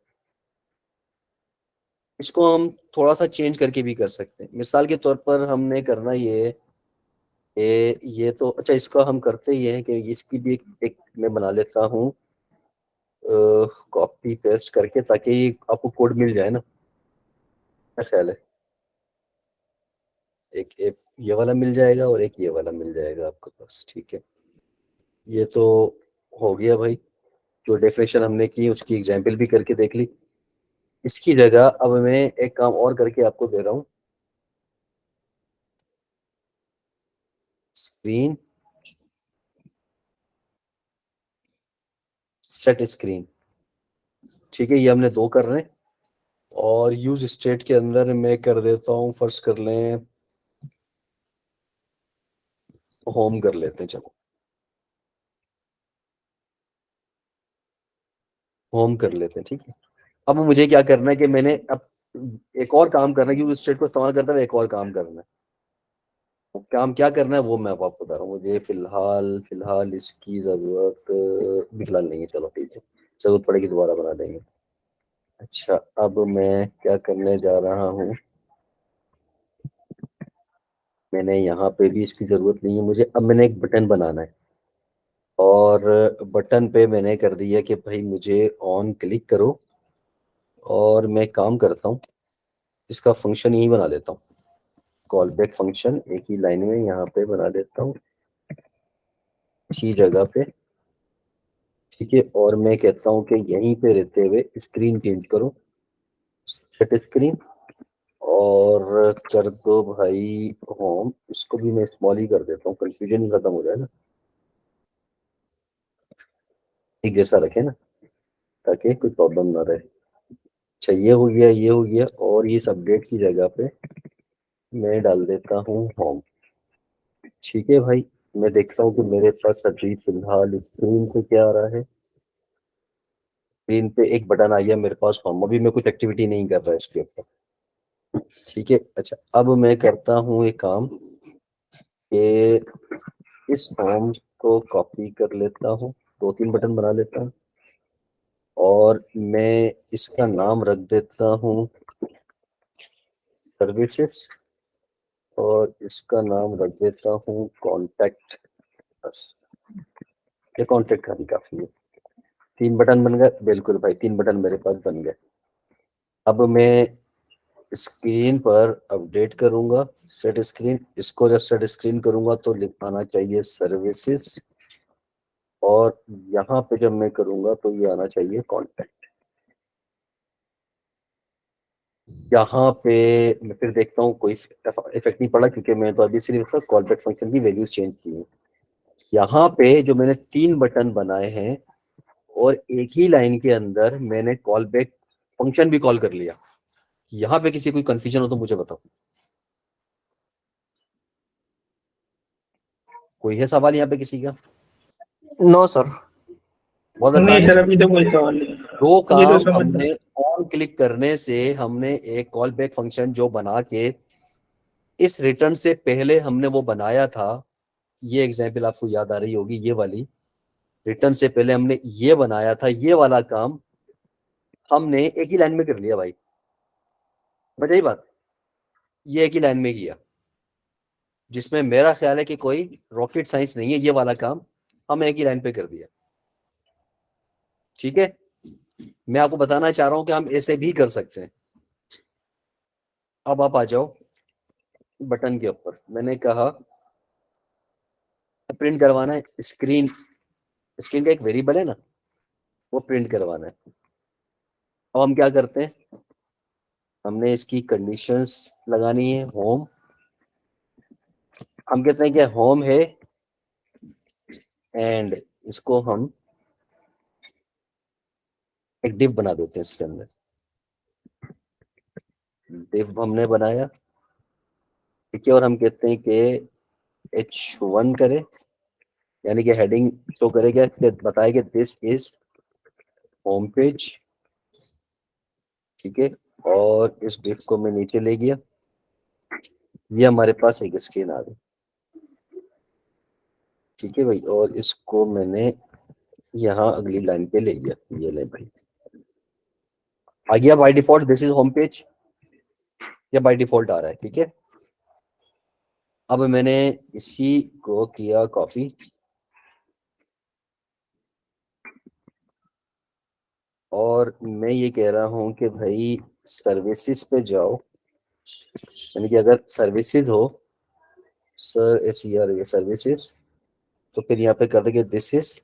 इसको हम थोड़ा सा चेंज करके भी कर सकते हैं। मिसाल के तौर पर हमने करना ये तो अच्छा, इसका हम करते ही है कि इसकी भी एक मैं बना लेता हूँ कॉपी पेस्ट करके, ताकि आपको कोड मिल जाए ना। क्या ख्याल है? एक ये वाला मिल जाएगा और एक ये वाला मिल जाएगा आपके पास। ठीक है, ये तो हो गया भाई। जो डेफिनेशन हमने की उसकी एग्जाम्पल भी करके देख ली। इसकी जगह अब मैं एक काम और करके आपको दे रहा हूँ। Screen, set screen. ठीक है, ये हमने 2 कर रहे हैं, और यूज स्टेट के अंदर मैं कर देता हूँ, फर्ज कर लें होम कर लेते हैं, चलो होम कर लेते हैं। ठीक है, अब मुझे क्या करना है कि मैंने अब एक और काम करना है, यूज स्टेट को इस्तेमाल करते हुए एक और काम करना है। वो काम क्या करना है वो मैं अब आपको बता रहा हूँ। मुझे फिलहाल फिलहाल इसकी जरूरत भी फिलहाल नहीं है, चलो ठीक है, जरूरत पड़ेगी दोबारा बना देंगे। अच्छा, अब मैं क्या करने जा रहा हूँ, मैंने यहाँ पे भी इसकी जरूरत नहीं है मुझे। अब मैंने एक बटन बनाना है, और बटन पे मैंने कर दिया कि भाई मुझे ऑन क्लिक करो, और मैं काम करता हूँ, इसका फंक्शन यही बना देता हूँ, कॉल बैक फंक्शन एक ही लाइन में यहाँ पे बना देता हूँ, अच्छी जगह पे। ठीक है, और मैं कहता हूँ कि यहीं पे रहते हुए स्क्रीन चेंज करो, सेट स्क्रीन, और कर दो भाई होम। इसको भी मैं स्मॉल ही कर देता हूँ, कंफ्यूजन ही खत्म हो जाए ना, एक जैसा रखे ना, ताकि कोई प्रॉब्लम ना रहे। अच्छा, ये हो गया, ये हो गया, और इस अपडेट की जगह पे मैं डाल देता हूँ होम। ठीक है भाई, मैं देखता हूँ कि मेरे पास अभी फिलहाल स्क्रीन पे क्या आ रहा है। स्क्रीन पे एक बटन आ गया मेरे पास होम, अभी मैं कुछ एक्टिविटी नहीं कर रहा इसके ऊपर। ठीक है, अच्छा, अब मैं करता हूँ एक काम कि इस होम को कॉपी कर लेता हूँ, 2-3 बटन बना लेता हूँ, और मैं इसका नाम रख देता हूँ सर्विसेज। और इसका नाम रख देता हूँ कॉन्टैक्ट। बस ये कॉन्टैक्ट खाली काफी है। 3 बटन बन गए, बिल्कुल भाई 3 बटन मेरे पास बन गए। अब मैं स्क्रीन पर अपडेट करूंगा सेट स्क्रीन। इसको जब सेट स्क्रीन करूंगा तो लिखाना चाहिए सर्विसेज, और यहाँ पे जब मैं करूंगा तो ये आना चाहिए कॉन्टैक्ट। यहाँ पे मैं फिर देखता हूँ कोई इफेक्ट नहीं पड़ा, क्योंकि मैं तो अभी सिर्फ कॉल बैक फंक्शन की वैल्यूज चेंज की है। यहाँ पे जो मैंने 3 बटन बनाए हैं और एक ही लाइन के अंदर मैंने कॉल बैक फंक्शन भी कॉल कर लिया। यहाँ पे किसी कोई कंफ्यूजन हो तो मुझे बताओ। कोई है सवाल यहाँ पे किसी का? No sir. बहुत नहीं आसान है। सर, अभी तो कोई सवाल नहीं। दो ये तो काम समझ हमने ऑन क्लिक करने से हमने एक कॉल बैक फंक्शन जो बना के इस रिटर्न से पहले हमने वो बनाया था। ये एग्जाम्पल आपको याद आ रही होगी, ये वाली रिटर्न से पहले हमने ये बनाया था। ये वाला काम हमने एक ही लाइन में कर लिया भाई, बताइए बात। ये एक ही लाइन में किया, जिसमें मेरा ख्याल है कि कोई रॉकेट साइंस नहीं है। ये वाला काम हम एक ही लाइन पे कर दिया। ठीक है, मैं आपको बताना चाह रहा हूं कि हम ऐसे भी कर सकते हैं। अब आप आ जाओ बटन के ऊपर। मैंने कहा प्रिंट करवाना है स्क्रीन। स्क्रीन का एक वेरिएबल है ना, वो प्रिंट करवाना है। अब हम क्या करते हैं, हमने इसकी कंडीशंस लगानी है। होम, हम कहते हैं कि होम है, एंड इसको हम एक डिव बना देते हैं। इसके अंदर डिव हमने बनाया, ठीक है। और हम कहते हैं कि H1 करे, यानी कि हेडिंग शो करेगा कि बताए कि दिस इज होम पेज, ठीक है। और इस डिव को मैं नीचे ले गया, ये हमारे पास एक स्क्रीन आ गई, ठीक है भाई। और इसको मैंने यहाँ अगली लाइन पे ले गया, ये ले भाई आ गया by default this is home page, या बाय डिफॉल्ट आ रहा है, ठीक है। अब मैंने इसी को किया कॉपी, और मैं ये कह रहा हूं कि भाई सर्विसेज पे जाओ, यानी कि अगर सर्विसेज हो सर SER ये सर्विसेज, तो फिर यहाँ पे कर देंगे दिस इज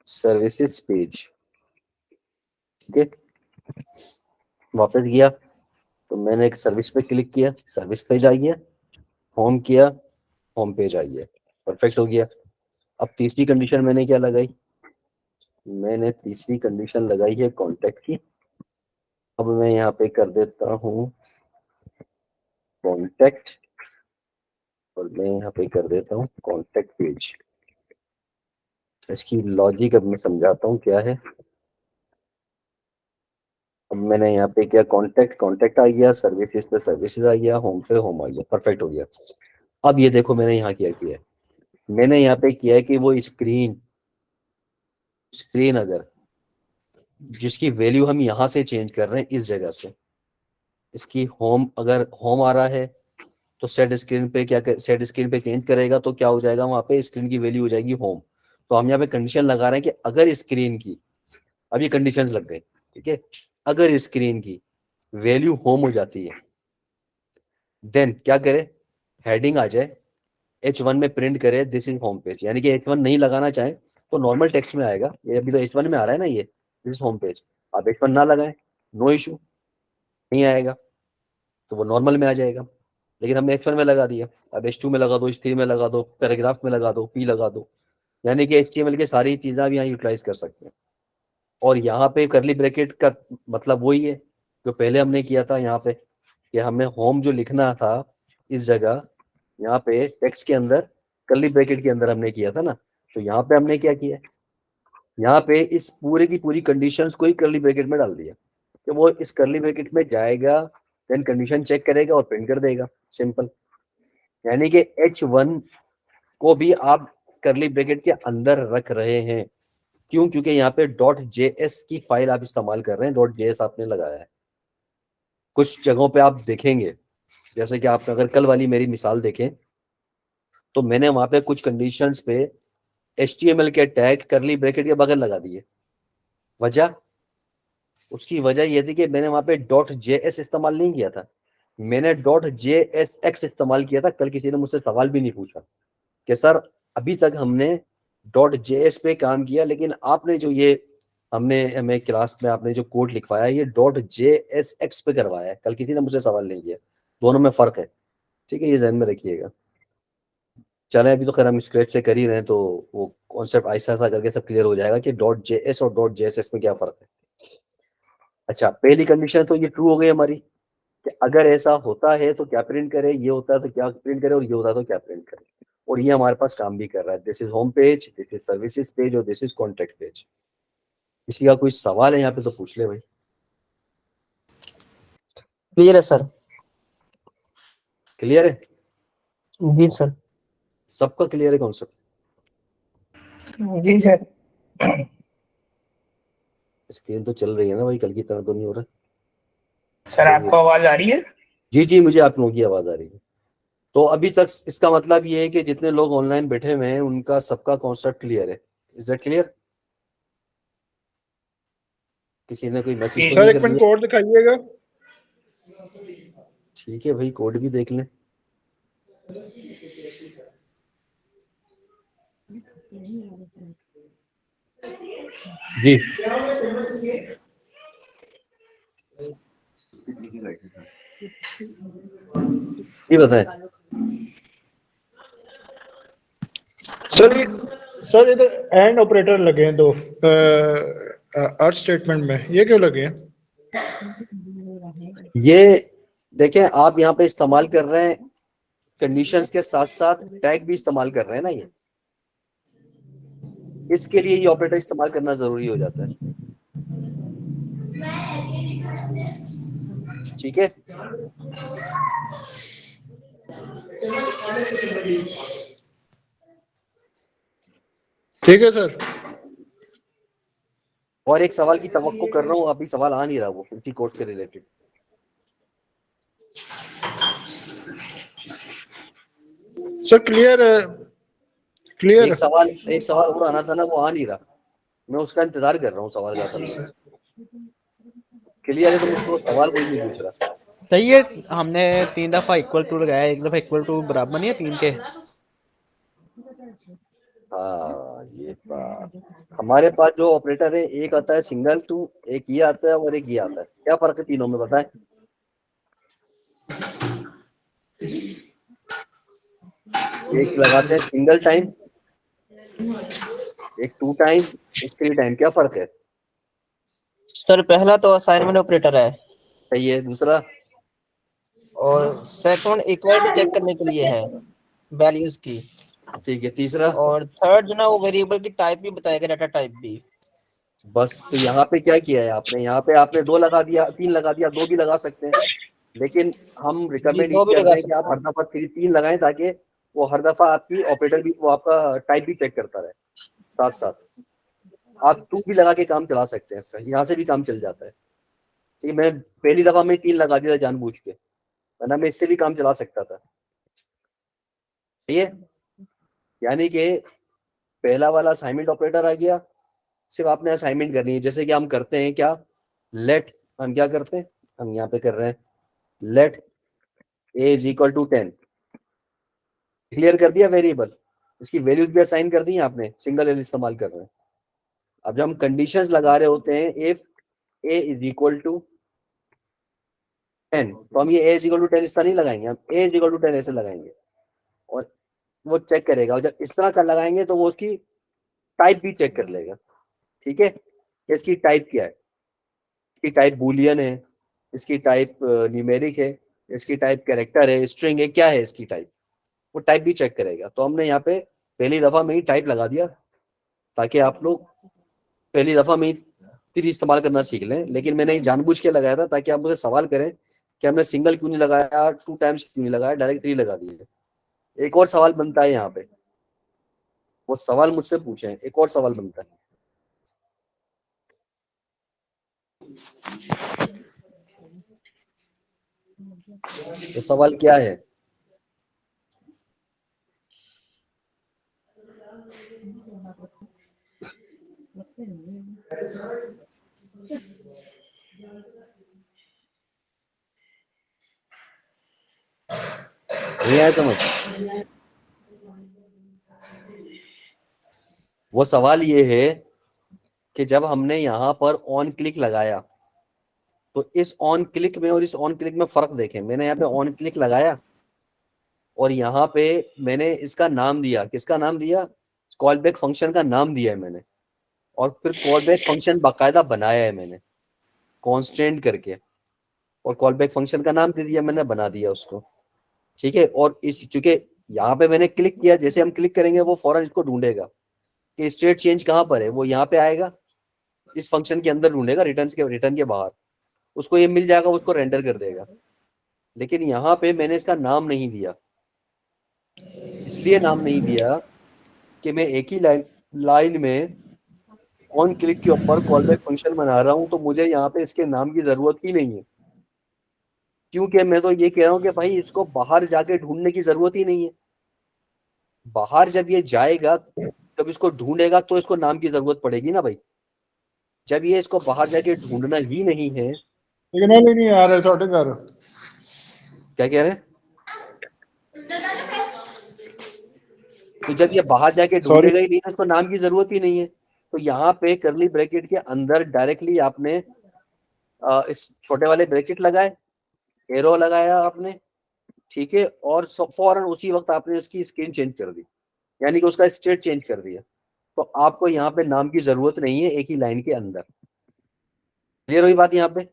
सर्विसेज पेज, ठीक है। वापस गया तो मैंने एक सर्विस पे क्लिक किया, सर्विस पेज आ गया। होम किया, होम पेज आ गया, परफेक्ट हो गया। अब तीसरी कंडीशन मैंने क्या लगाई, मैंने तीसरी कंडीशन लगाई है कॉन्टैक्ट की। अब मैं यहाँ पे कर देता हूँ कॉन्टैक्ट, और मैं यहाँ पे कर देता हूँ कॉन्टैक्ट पेज। इसकी लॉजिक अब मैं समझाता हूँ क्या है। अब मैंने यहाँ पे किया कॉन्टैक्ट, कॉन्टैक्ट आ गया, सर्विसेज पे सर्विसेज आ गया, होम पे होम आ गया, परफेक्ट हो गया। अब ये देखो मैंने यहाँ क्या किया है, मैंने यहाँ पे किया है कि वो स्क्रीन अगर जिसकी वैल्यू हम यहाँ से चेंज कर रहे हैं इस जगह से, इसकी होम अगर होम आ रहा है तो सेट स्क्रीन पे क्या सेट स्क्रीन पे चेंज करेगा तो क्या हो जाएगा, वहां पे स्क्रीन की वैल्यू हो जाएगी होम। तो हम यहाँ पे कंडीशन लगा रहे हैं कि अगर स्क्रीन की, अब ये कंडीशंस लग गए, ठीक है। अगर स्क्रीन की वैल्यू होम हो जाती है देन क्या करे, हेडिंग आ जाए, H1 में प्रिंट करे दिस इज होम पेज, यानी कि H1 नहीं लगाना चाहे तो नॉर्मल टेक्स्ट में आएगा। ये अभी तो H1 में आ रहा है ना, ये दिस इज होम पेज। आप H1 ना लगाएं, नो इशू, नहीं आएगा, तो वो नॉर्मल में आ जाएगा। लेकिन हमने H1 में लगा दिया, अब H2 में लगा दो, H3 में लगा दो, पैराग्राफ में लगा दो, P लगा दो, यानी कि HTML की सारी चीजें आप यहाँ यूटिलाइज कर सकते हैं। और यहाँ पे करली ब्रैकेट का मतलब वही है जो पहले हमने किया था यहाँ पे, कि हमने होम जो लिखना था इस जगह, यहाँ पे टेक्स्ट के अंदर करली ब्रैकेट के अंदर हमने किया था ना। तो यहाँ पे हमने क्या किया, यहाँ पे इस पूरे की पूरी कंडीशंस को ही करली ब्रैकेट में डाल दिया कि वो इस करली ब्रैकेट में जाएगा, देन कंडीशन चेक करेगा और प्रिंट कर देगा, सिंपल। यानी कि H1 को भी आप करली ब्रैकेट के अंदर रख रहे हैं, क्यों, क्योंकि यहाँ पे .js की फाइल आप इस्तेमाल कर रहे हैं, .js आपने लगाया है। कुछ जगहों पे आप देखेंगे जैसे कि आपने अगर कल वाली मेरी मिसाल देखें तो मैंने वहां पे कुछ कंडीशंस पे HTML के टैग करली ब्रैकेट के बगल लगा दिए। वजह, उसकी वजह ये थी कि मैंने वहां पे .js इस्तेमाल नहीं किया था, मैंने .jsx इस्तेमाल किया था। कल किसी ने मुझसे सवाल भी नहीं पूछा कि सर अभी तक हमने .js पे काम किया, लेकिन आपने जो ये हमने हमें क्लास में आपने जो कोड लिखवाया ये .jsx पे करवाया है। कल किसी ने मुझसे सवाल नहीं किया, दोनों में फर्क है। ठीक है, ये ध्यान में रखिएगा। चले अभी तो खैर हम स्क्रैच से कर ही रहे हैं, तो वो कॉन्सेप्ट ऐसा ऐसा करके सब क्लियर हो जाएगा कि .js और .jss में क्या फर्क है। अच्छा, पहली कंडीशन तो ये ट्रू हो गई हमारी कि अगर ऐसा होता है तो क्या प्रिंट करे, ये होता है तो क्या प्रिंट करे, और ये होता है तो क्या प्रिंट करे। और ये हमारे पास काम भी कर रहा है। This is home page, this is services page और दिस इज कॉन्टेक्ट पेज। किसी का कोई सवाल है यहाँ पे तो पूछ ले भाई। क्लियर है सर? क्लियर है? जी सर। सबका क्लियर है कॉन्सेप्ट? जी सर। स्क्रीन तो चल रही है ना भाई, कल की तरह तो नहीं हो रहा? सर सही आपको है। आवाज आ रही है? जी जी, मुझे आप लोगों की आवाज आ रही है। तो अभी तक इसका मतलब ये है कि जितने लोग ऑनलाइन बैठे हुए हैं उनका सबका कॉन्सेप्ट क्लियर है। Is that clear? किसी ने कोई मैसेज तो सर नहीं एक कर मिनट दिया? कोड दिखाइएगा। ठीक है भाई, कोड भी देख लें। जी जी बताएं। सर इधर एंड ऑपरेटर लगे हैं दो अर्थ स्टेटमेंट में, ये क्यों लगे हैं? ये देखें, आप यहाँ पे इस्तेमाल कर रहे हैं कंडीशंस के साथ साथ टैग भी इस्तेमाल कर रहे हैं ना, ये इसके लिए ये ऑपरेटर इस्तेमाल करना जरूरी हो जाता है। ठीक है, ठीक है सर। और एक सवाल की तवक्को कर रहा हूँ, अभी सवाल आ नहीं रहा वो इसी कोर्स के रिलेटेड। सर क्लियर है, क्लियर। एक सवाल और आना था ना, वो आ नहीं रहा। मैं उसका इंतजार कर रहा हूँ सवाल का। असल में क्लियर है तो मुझसे वो सवाल कोई नहीं पूछ रहा। सही है, हमने 3 दफा इक्वल टू लगाया, एक दफा इक्वल टू बराबर नहीं है 3 के। हाँ, ये बात। हमारे पास जो ऑपरेटर है, एक आता है सिंगल टू, एक ये आता है और एक ये आता है। क्या फर्क है तीनों में बताएं? एक लगाते हैं सिंगल टाइम, एक 2 टाइम, एक 3 टाइम। क्या फर्क है? सर पहला तो असाइनमेंट ऑपरेटर है, सही है। दूसरा? और सेकंड इक्वालिटी चेक करने के लिए है वैल्यूज की, ठीक है। तीसरा? और थर्ड जो ना वो वेरिएबल की टाइप भी बताएगा, डाटा टाइप भी। बस, तो यहाँ पे क्या किया है आपने? यहाँ पे आपने 2 लगा दिया, 3 लगा दिया, 2 भी लगा सकते हैं, लेकिन हम जी रिकमेंड ये 2 भी कर लगा रहे हैं कि आप सकते हर हैं। दफा 3 लगाएं, ताकि वो हर दफा आपकी ऑपरेटर भी, वो आपका टाइप भी चेक करता रहे साथ साथ। आप 2 भी लगा के काम चला सकते हैं, इससे यहाँ से भी काम चल जाता है। ठीक है, मैं पहली दफा में 3 लगा दिया जानबूझ के, वरना मैं इससे भी काम चला सकता था। सही है, यानी कि पहला वाला असाइनमेंट ऑपरेटर आ गया। सिर्फ आपने असाइनमेंट करनी है, जैसे कि हम करते हैं क्या, लेट, हम क्या करते हैं, हम यहाँ पे कर रहे हैं let a is equal to 10। Clear कर दिया वेरिएबल, इसकी वैल्यूज भी असाइन कर दी आपने, सिंगल एल इस्तेमाल कर रहे हैं। अब जब हम कंडीशंस लगा रहे होते हैं, if a is equal to 10, तो हम ये a इज इक्वल टू 10 इस तरह नहीं लगाएंगे, हम a इज इक्वल टू 10 ऐसे लगाएंगे, और वो चेक करेगा। और जब इस तरह का लगाएंगे तो वो उसकी टाइप भी चेक कर लेगा। ठीक है, इसकी टाइप क्या है, इसकी टाइप बूलियन है, इसकी टाइप न्यूमेरिक है, इसकी टाइप कैरेक्टर है, स्ट्रिंग है, क्या है इसकी टाइप, वो टाइप भी चेक करेगा। तो हमने यहाँ पे पहली दफा में ही टाइप लगा दिया, ताकि आप लोग पहली दफा में ही 3 इस्तेमाल करना सीख लें। लेकिन मैंने जानबूझ के लगाया था ताकि आप मुझे सवाल करें कि हमने सिंगल क्यों नहीं लगाया, 2 टाइम्स क्यों नहीं लगाया, डायरेक्ट 3 लगा दिए। एक और सवाल बनता है यहाँ पे, वो सवाल मुझसे पूछे, एक और सवाल बनता है। तो सवाल क्या है? नहीं आया समझ? वो सवाल ये है कि जब हमने यहाँ पर ऑन क्लिक लगाया तो इस ऑन क्लिक में और इस ऑन क्लिक में फर्क देखें। मैंने यहाँ पे ऑन क्लिक लगाया और यहाँ पे मैंने इसका नाम दिया। किसका नाम दिया? कॉल बैक फंक्शन का नाम दिया है मैंने, और फिर कॉल बैक फंक्शन बाकायदा बनाया है मैंने कांस्टेंट करके, और कॉल बैक फंक्शन का नाम दे दिया मैंने, बना दिया उसको। ठीक है, और इस चूंकि यहाँ पे मैंने क्लिक किया, जैसे हम क्लिक करेंगे वो फौरन इसको ढूंढेगा कि स्टेट चेंज कहाँ पर है। वो यहाँ पे आएगा, इस फंक्शन के अंदर ढूंढेगा, रिटर्न के बाहर उसको ये मिल जाएगा, उसको रेंडर कर देगा। लेकिन यहाँ पे मैंने इसका नाम नहीं दिया। इसलिए नाम नहीं दिया कि मैं एक ही लाइन में ऑन क्लिक के ऊपर कॉल बैक फंक्शन बना रहा हूं, तो मुझे यहाँ पे इसके नाम की जरूरत ही नहीं है। क्योंकि मैं तो ये कह रहा हूँ कि भाई इसको बाहर जाके ढूंढने की जरूरत ही नहीं है। बाहर जब ये जाएगा, जब इसको ढूंढेगा तो इसको नाम की जरूरत पड़ेगी ना भाई। जब ये इसको बाहर जाके ढूंढना ही नहीं है। सिग्नल ही नहीं आ रहा थोड़े घर। क्या कह रहे हैं? तो जब ये बाहर जाके सॉरी, ढूंढेगा ही नहीं, इसको नाम की जरूरत ही नहीं है। तो यहाँ पे करली ब्रैकेट के अंदर डायरेक्टली आपने इस छोटे वाले ब्रैकेट लगाए, एरो लगाया आपने, ठीक है, और फौरन उसी वक्त आपने इसकी स्क्रीन चेंज कर दी, यानी कि उसका स्टेट चेंज कर दिया। तो आपको यहाँ पे नाम की जरूरत नहीं है एक ही लाइन के अंदर। क्लियर हुई बात यहाँ पे?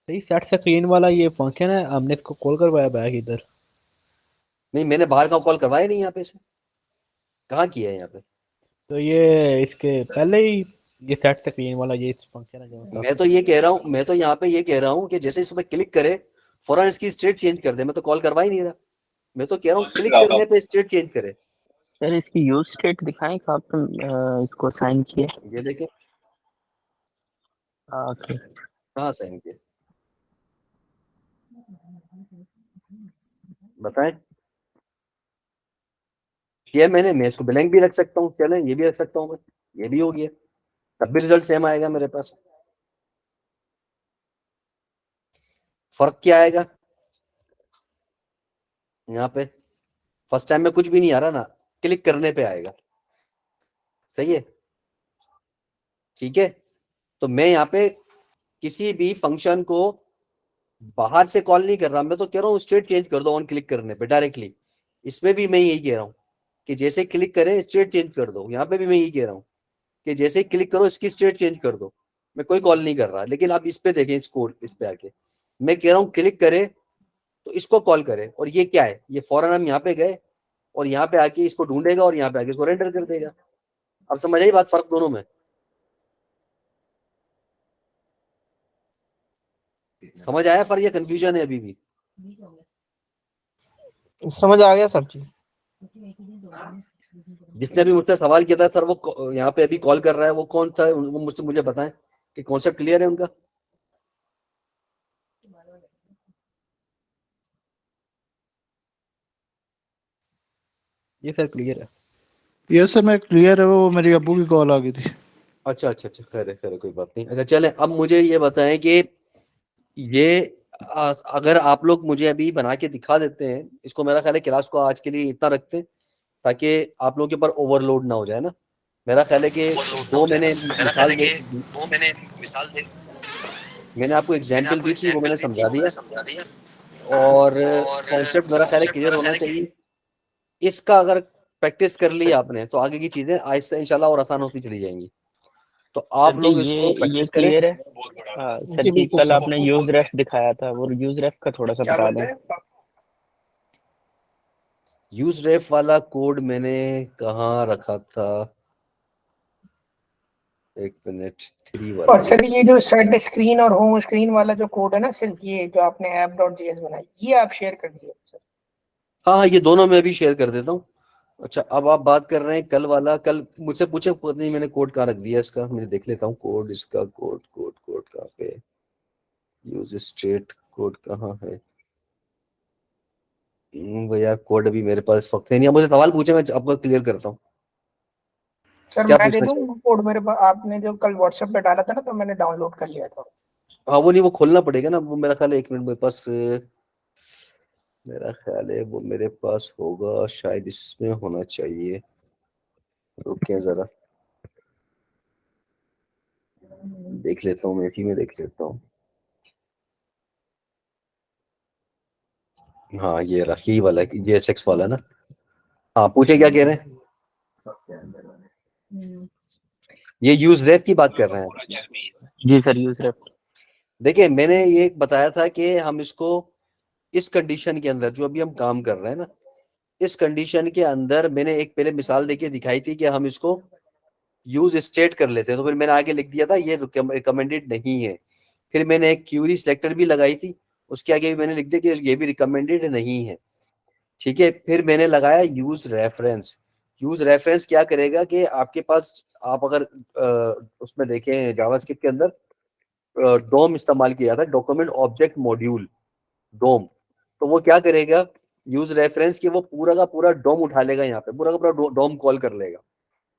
सही सेट स्क्रीन वाला ये फंक्शन है, हमने इसको कॉल करवाया बैक इधर। नहीं, मैंने बाहर का कॉल करवाया नहीं यहाँ पे से। कहाँ किया है यहाँ पे? तो ये इसके पहले ही ये सेट स्क्रीन वाला ये फंक्शन है जो मैं तो ये कह रहा हूँ, मैं तो यहाँ पे ये कह रहा हूँ कि जैसे इस पे क्लिक करे फौरन इसकी स्टेट चेंज कर दे। मैं तो कॉल करवा ही नहीं रहा, मैं तो कह रहा हूँ क्लिक करने पे स्टेट चेंज करे। सर इसकी यूज स्टेट दिखाएं कब तुम इसको साइन किए? ये देखें ओके। कहाँ साइन किया, बताएं। किया मैंने, मैं इसको ब्लैंक भी रख सकता हूँ, चले ये भी रख सकता हूँ मैं, ये भी हो गया, तब भी रिजल्ट सेम आएगा मेरे पास। फर्क क्या आएगा यहाँ पे? फर्स्ट टाइम में कुछ भी नहीं आ रहा ना, क्लिक करने पे आएगा। सही है, ठीक है। तो मैं यहाँ पे किसी भी फंक्शन को बाहर से कॉल नहीं कर रहा, मैं तो कह रहा हूँ स्टेट चेंज कर दो ऑन क्लिक करने पे डायरेक्टली। इसमें भी मैं यही कह रहा हूँ कि जैसे क्लिक करें स्टेट चेंज कर दो। यहाँ पे भी मैं यही कह रहा हूँ कि जैसे क्लिक करो इसकी स्टेट चेंज कर दो। मैं कोई कॉल नहीं कर रहा, लेकिन आप इस पे देखें, इस कोड इस पे आके मैं कह रहा हूँ क्लिक करे तो इसको कॉल करे, और ये क्या है, ये फौरन हम यहाँ पे गए और यहाँ पे आके इसको ढूंढेगा और यहाँ पे आके इसको रेंडर कर देगा। अब समझ आई बात, फर्क दोनों में? समझ आया फर्क या कंफ्यूजन है अभी भी? समझ आ गया सर जी। जिसने भी मुझसे सवाल किया था सर वो यहाँ पे अभी कॉल कर रहा है, वो कौन था, वो मुझसे मुझे बताएं कि कॉन्सेप्ट क्लियर है उनका। ये सर क्लियर है। ये सर मैं क्लियर है, वो मेरी अब्बू की कॉल आ गई थी। अच्छा अच्छा अच्छा, खैर है खैर है, कोई बात नहीं। अच्छा चले, अब मुझे ये बताएं कि ये अगर आप लोग मुझे अभी बना के दिखा देते हैं इसको, मेरा ख्याल है क्लास को आज के लिए इतना रखते हैं ताकि आप लोगों के ऊपर ओवरलोड ना हो जाए ना। मेरा ख्याल है कि दो मैंने मिसाल दे, मैंने आपको एग्जाम्पल दी थी, वो मैंने समझा दिया, और कॉन्सेप्ट मेरा ख्याल है क्लियर होना चाहिए। इसका अगर प्रैक्टिस कर ली आपने तो आगे की चीजें आहिस्ता इंशाल्लाह और आसान होती चली जाएंगी। तो आप सर जी लोग इसको ये प्रैक्टिस करें। क्लियर है। सर जी जी बिल्कुल कल सर। आपने यूज रेफ दिखाया था, वो यूज रेफ का थोड़ा सा बता दें। यूज रेफ वाला कोड मैंने कहाँ रखा था, एक मिनट, 3 वाला और सर ये जो सेट स्क्रीन और होम स्क्रीन वाला जो कोड है ना, सिर्फ ये जो आपने app.js बनाई, ये आप शेयर कर दिए सर। हाँ हाँ, ये दोनों मैं भी शेयर कर देता हूँ। अच्छा, अब आप बात कर रहे हैं कल वाला। कल मुझसे पूछे, पता नहीं मैंने कोड कहाँ रख दिया इसका, मैं देख लेता हूँ कोड, इसका कोड कोड कोड कहाँ पे है? यूज स्टेट कोड कहाँ है? वो यार कोड अभी मेरे पास इस वक्त है नहीं, आप मुझे सवाल पूछे, मैं आपको क्लियर करता हूँ। सर क्या मैं दे पूछना दूं चाहिए? कोड, मेरे पास आपने जो कल व्हाट्सएप पे डाला था ना, तो मैंने डाउनलोड कर लिया था। हाँ वो नहीं, वो खोलना पड़ेगा ना, वो मेरा ख्याल है 1 मिनट मेरे पास, मेरा ख्याल है वो मेरे पास होगा शायद, इसमें होना चाहिए। रुकिए जरा देख लेता हूँ, मैं इसी में देख लेता हूँ। हाँ ये रहा, यही वाला है, ये SX वाला ना। हाँ पूछे क्या कह रहे हैं? ये यूज रैप की बात कर रहे हैं? जी सर, यूज रेफ। देखिए मैंने ये बताया था कि हम इसको इस कंडीशन के अंदर जो अभी हम काम कर रहे हैं ना, इस कंडीशन के अंदर मैंने एक पहले मिसाल देके दिखाई थी कि हम इसको यूज स्टेट कर लेते हैं, तो फिर मैंने आगे लिख दिया था ये रिकमेंडेड नहीं है। फिर मैंने एक क्यूरी सिलेक्टर भी लगाई थी, उसके आगे भी मैंने लिख दिया कि ये भी रिकमेंडेड नहीं है। ठीक है, फिर मैंने लगाया यूज रेफरेंस। यूज रेफरेंस क्या करेगा कि आपके पास, आप अगर उसमें देखें जावास्क्रिप्ट के अंदर डोम इस्तेमाल किया था, डॉक्यूमेंट ऑब्जेक्ट मॉड्यूल, डोम। तो वो क्या करेगा, यूज रेफरेंस की वो पूरा का पूरा डोम उठा लेगा, यहाँ पे पूरा का पूरा डोम कॉल कर लेगा।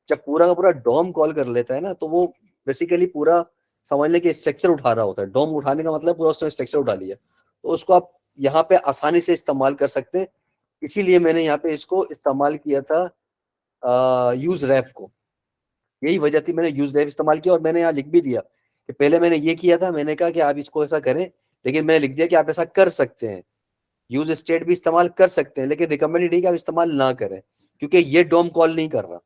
जब पूरा का पूरा डोम कॉल कर लेता है ना, तो वो बेसिकली पूरा समझ लें कि स्ट्रक्चर उठा रहा होता है। डोम उठाने का मतलब पूरा उसने स्ट्रक्चर उठा लिया, तो उसको आप यहाँ पे आसानी से इस्तेमाल कर सकते हैं। इसीलिए मैंने यहाँ पे इसको इस्तेमाल किया था यूज रैप को, यही वजह थी मैंने यूज रैप इस्तेमाल किया। और मैंने यहाँ लिख भी दिया कि पहले मैंने ये किया था, मैंने कहा कि आप इसको ऐसा करें, लेकिन मैंने लिख दिया कि आप ऐसा कर सकते हैं, यूज स्टेट भी इस्तेमाल कर सकते हैं, लेकिन रिकमेंडेड नहीं कि आप इस्तेमाल ना करें, क्योंकि ये डोम कॉल नहीं कर रहा।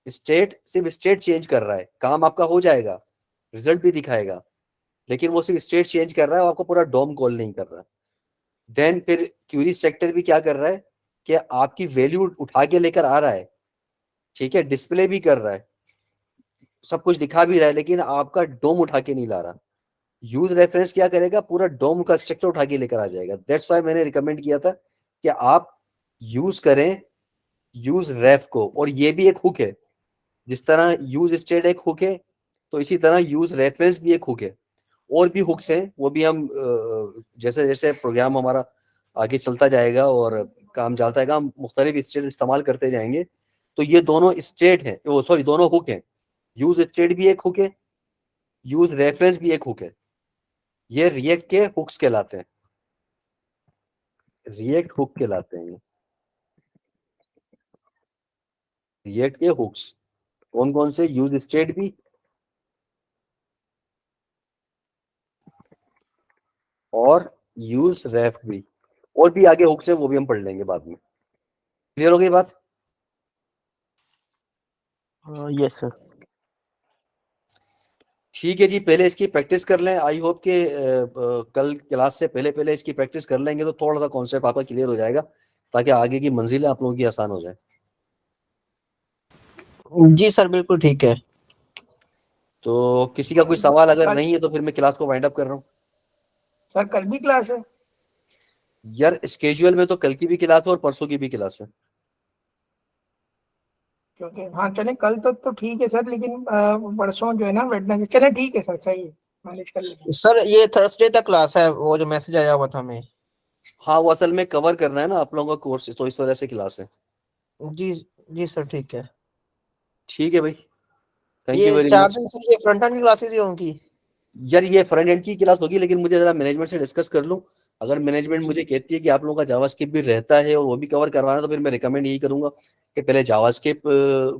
स्टेट सिर्फ स्टेट चेंज कर रहा है, काम आपका हो जाएगा, रिजल्ट भी दिखाएगा, लेकिन वो सिर्फ स्टेट चेंज कर रहा है, आपको पूरा डोम कॉल नहीं कर रहा। देन फिर क्यूरी सेक्टर भी क्या कर रहा है कि आपकी वैल्यू उठा के लेकर आ रहा है, ठीक है, डिस्प्ले भी कर रहा है, सब कुछ दिखा भी रहा है, लेकिन आपका डोम उठा के नहीं ला रहा। यूज रेफरेंस क्या करेगा, पूरा डोम का स्ट्रक्चर उठा के लेकर आ जाएगा। दैट्स व्हाई मैंने रिकमेंड किया था कि आप यूज करें यूज रेफ को। और ये भी एक हुक है, जिस तरह यूज स्टेट एक हुक है, तो इसी तरह यूज रेफरेंस भी एक हुक है। और भी हुक्स हैं, वो भी हम जैसे जैसे प्रोग्राम हमारा आगे चलता जाएगा और काम चलता जाएगा, हम मुख्तलिफ स्टेट इस्तेमाल करते जाएंगे। तो ये दोनों स्टेट हैं, वो सॉरी दोनों हुक हैं, यूज स्टेट भी एक हुक है, यूज रेफरेंस भी एक हुक है। ये रिएक्ट के हुक्स कहलाते हैं, रिएक्ट हुक कहलाते हैं। रिएक्ट के हुक्स कौन कौन से, यूज स्टेट भी और यूज रेफ भी, और भी आगे हुक्स है, वो भी हम पढ़ लेंगे बाद में। क्लियर हो गई बात? Yes sir. ठीक है जी, पहले इसकी प्रैक्टिस कर लें। आई होप कि कल क्लास से पहले पहले इसकी प्रैक्टिस कर लेंगे तो थोड़ा सा कॉन्सेप्ट आपका क्लियर हो जाएगा, ताकि आगे की मंजिलें आप लोगों की आसान हो जाए। जी सर बिल्कुल ठीक है। तो किसी का कोई सवाल अगर कल नहीं है तो फिर मैं क्लास को वाइंड अप कर रहा हूँ। सर कल भी क्लास है? यार स्केड्यूल में तो कल की भी क्लास है और परसों की भी क्लास है। क्योंकि हाँ चले, कल तो ठीक है सर, लेकिन परसों जो है ना वेडनेसडे, चले ठीक है सर, सही है, मैनेज कर लेंगे। सर ये थर्सडे तक क्लास है, वो जो मैसेज आया हुआ था हमें। हाँ वो असल में कवर करना है ना आप लोगों का कोर्स, तो इस वजह से क्लास है। जी जी सर ठीक है। ठीक है भाई, थैंक यू ये वेरी 4 मच। दिन से ये फ्रंट एंड की क्लासेस ही होंगी? यार ये फ्रंट एंड की क्लास होगी, लेकिन मुझे जरा मैनेजमेंट से डिस्कस कर लूँ। अगर मैनेजमेंट मुझे कहती है कि आप लोगों का जावास्क्रिप्ट भी रहता है और वो भी कवर करवाना, तो फिर मैं रिकमेंड यही करूंगा कि पहले जावास्क्रिप्ट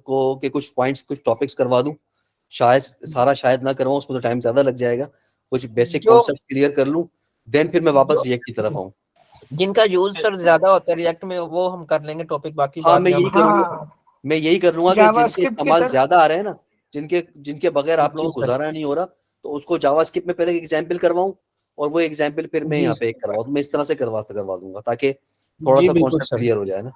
को के कुछ पॉइंट्स कुछ टॉपिक्स करवा दूं। शायद सारा शायद ना करवाऊं, उसमें तो टाइम ज्यादा लग जाएगा। कुछ बेसिक जो कॉन्सेप्ट क्लियर कर लूं, देन फिर मैं वापस जो रिएक्ट की तरफ आऊं। जिनका यूज सर ज्यादा होता है रिएक्ट में, वो हम कर लेंगे टॉपिक, बाकी हाँ बाद मैं में हम यही करूंगा, हाँ, मैं यही कर लूंगा कि जिनके जावास्क्रिप्ट के इस्तेमाल सर। ज्यादा आ रहे हैं ना, जिनके जिनके बगैर आप जी लोगों को सर। गुजारा नहीं हो रहा, तो उसको जावास्क्रिप्ट में पहले एक एग्जाम्पल करवाऊं, और वो एग्जाम्पल फिर मैं जी यहाँ पे एक करवा दूं। मैं इस तरह से करवा दूंगा, ताकि थोड़ा जी सा बिल्कुल कॉन्सेप्ट सर। क्लियर हो जाए ना।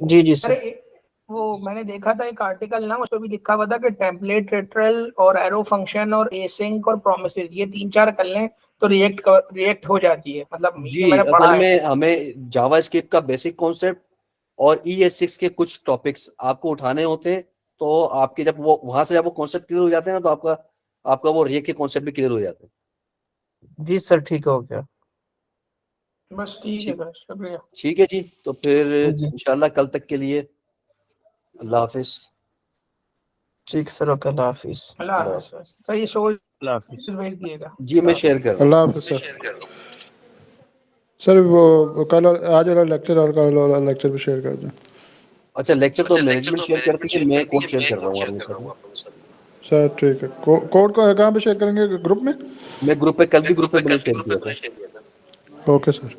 जी जी अरे सर। वो मैंने देखा था एक आर्टिकल ना, उसमें भी लिखा हुआ था कि टेम्पलेट लिटरल और एरो फंक्शन और एसिंक और प्रोमिसेस, ये 3-4 कर लें तो रिएक्ट हो जाती है, मतलब ये जी मैंने पढ़ा असल है। में हमें जावास्क्रिप्ट का बेसिक कॉन्सेप्ट और ES6 के कुछ टॉपिक्स आपको उठाने होते हैं। तो आपके जब वो वहां से जब वो कॉन्सेप्ट क्लियर हो जाते हैं ना, तो आपका आपका वो रिएक्ट के कॉन्सेप्ट भी क्लियर हो जाते हैं। जी सर ठीक हो गया। बस ठीक है सर, शुक्रिया। ठीक है जी, तो फिर जी। इंशाल्लाह कल तक के लिए अल्लाह हाफिज। ठीक सर, ओके, अल्लाह हाफिज। अल्लाह हाफिज सर। सर ये सोच अल्लाह हाफिज। भेज दिएगा। जी मैं शेयर कर रहा हूँ। अल्लाह हाफिज सर। सर वो कल आज वाला लेक्चर और कल वाला लेक्चर भी शेयर कर दें। अच्छा लेक्चर तो मैनेजमेंट शेयर करती है, मैं कोड शेयर कर रहा हूँ अपने साथ में। सर ठीक है, कोड को कहाँ पे शेयर करेंगे, ग्रुप में? मैं ग्रुप पे कल भी ग्रुप पे मैंने शेयर किया था। ओके सर,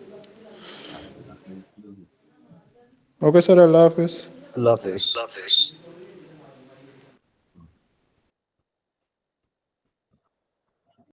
ओके सर, अल्लाह हाफिज। अल्लाह हाफिज।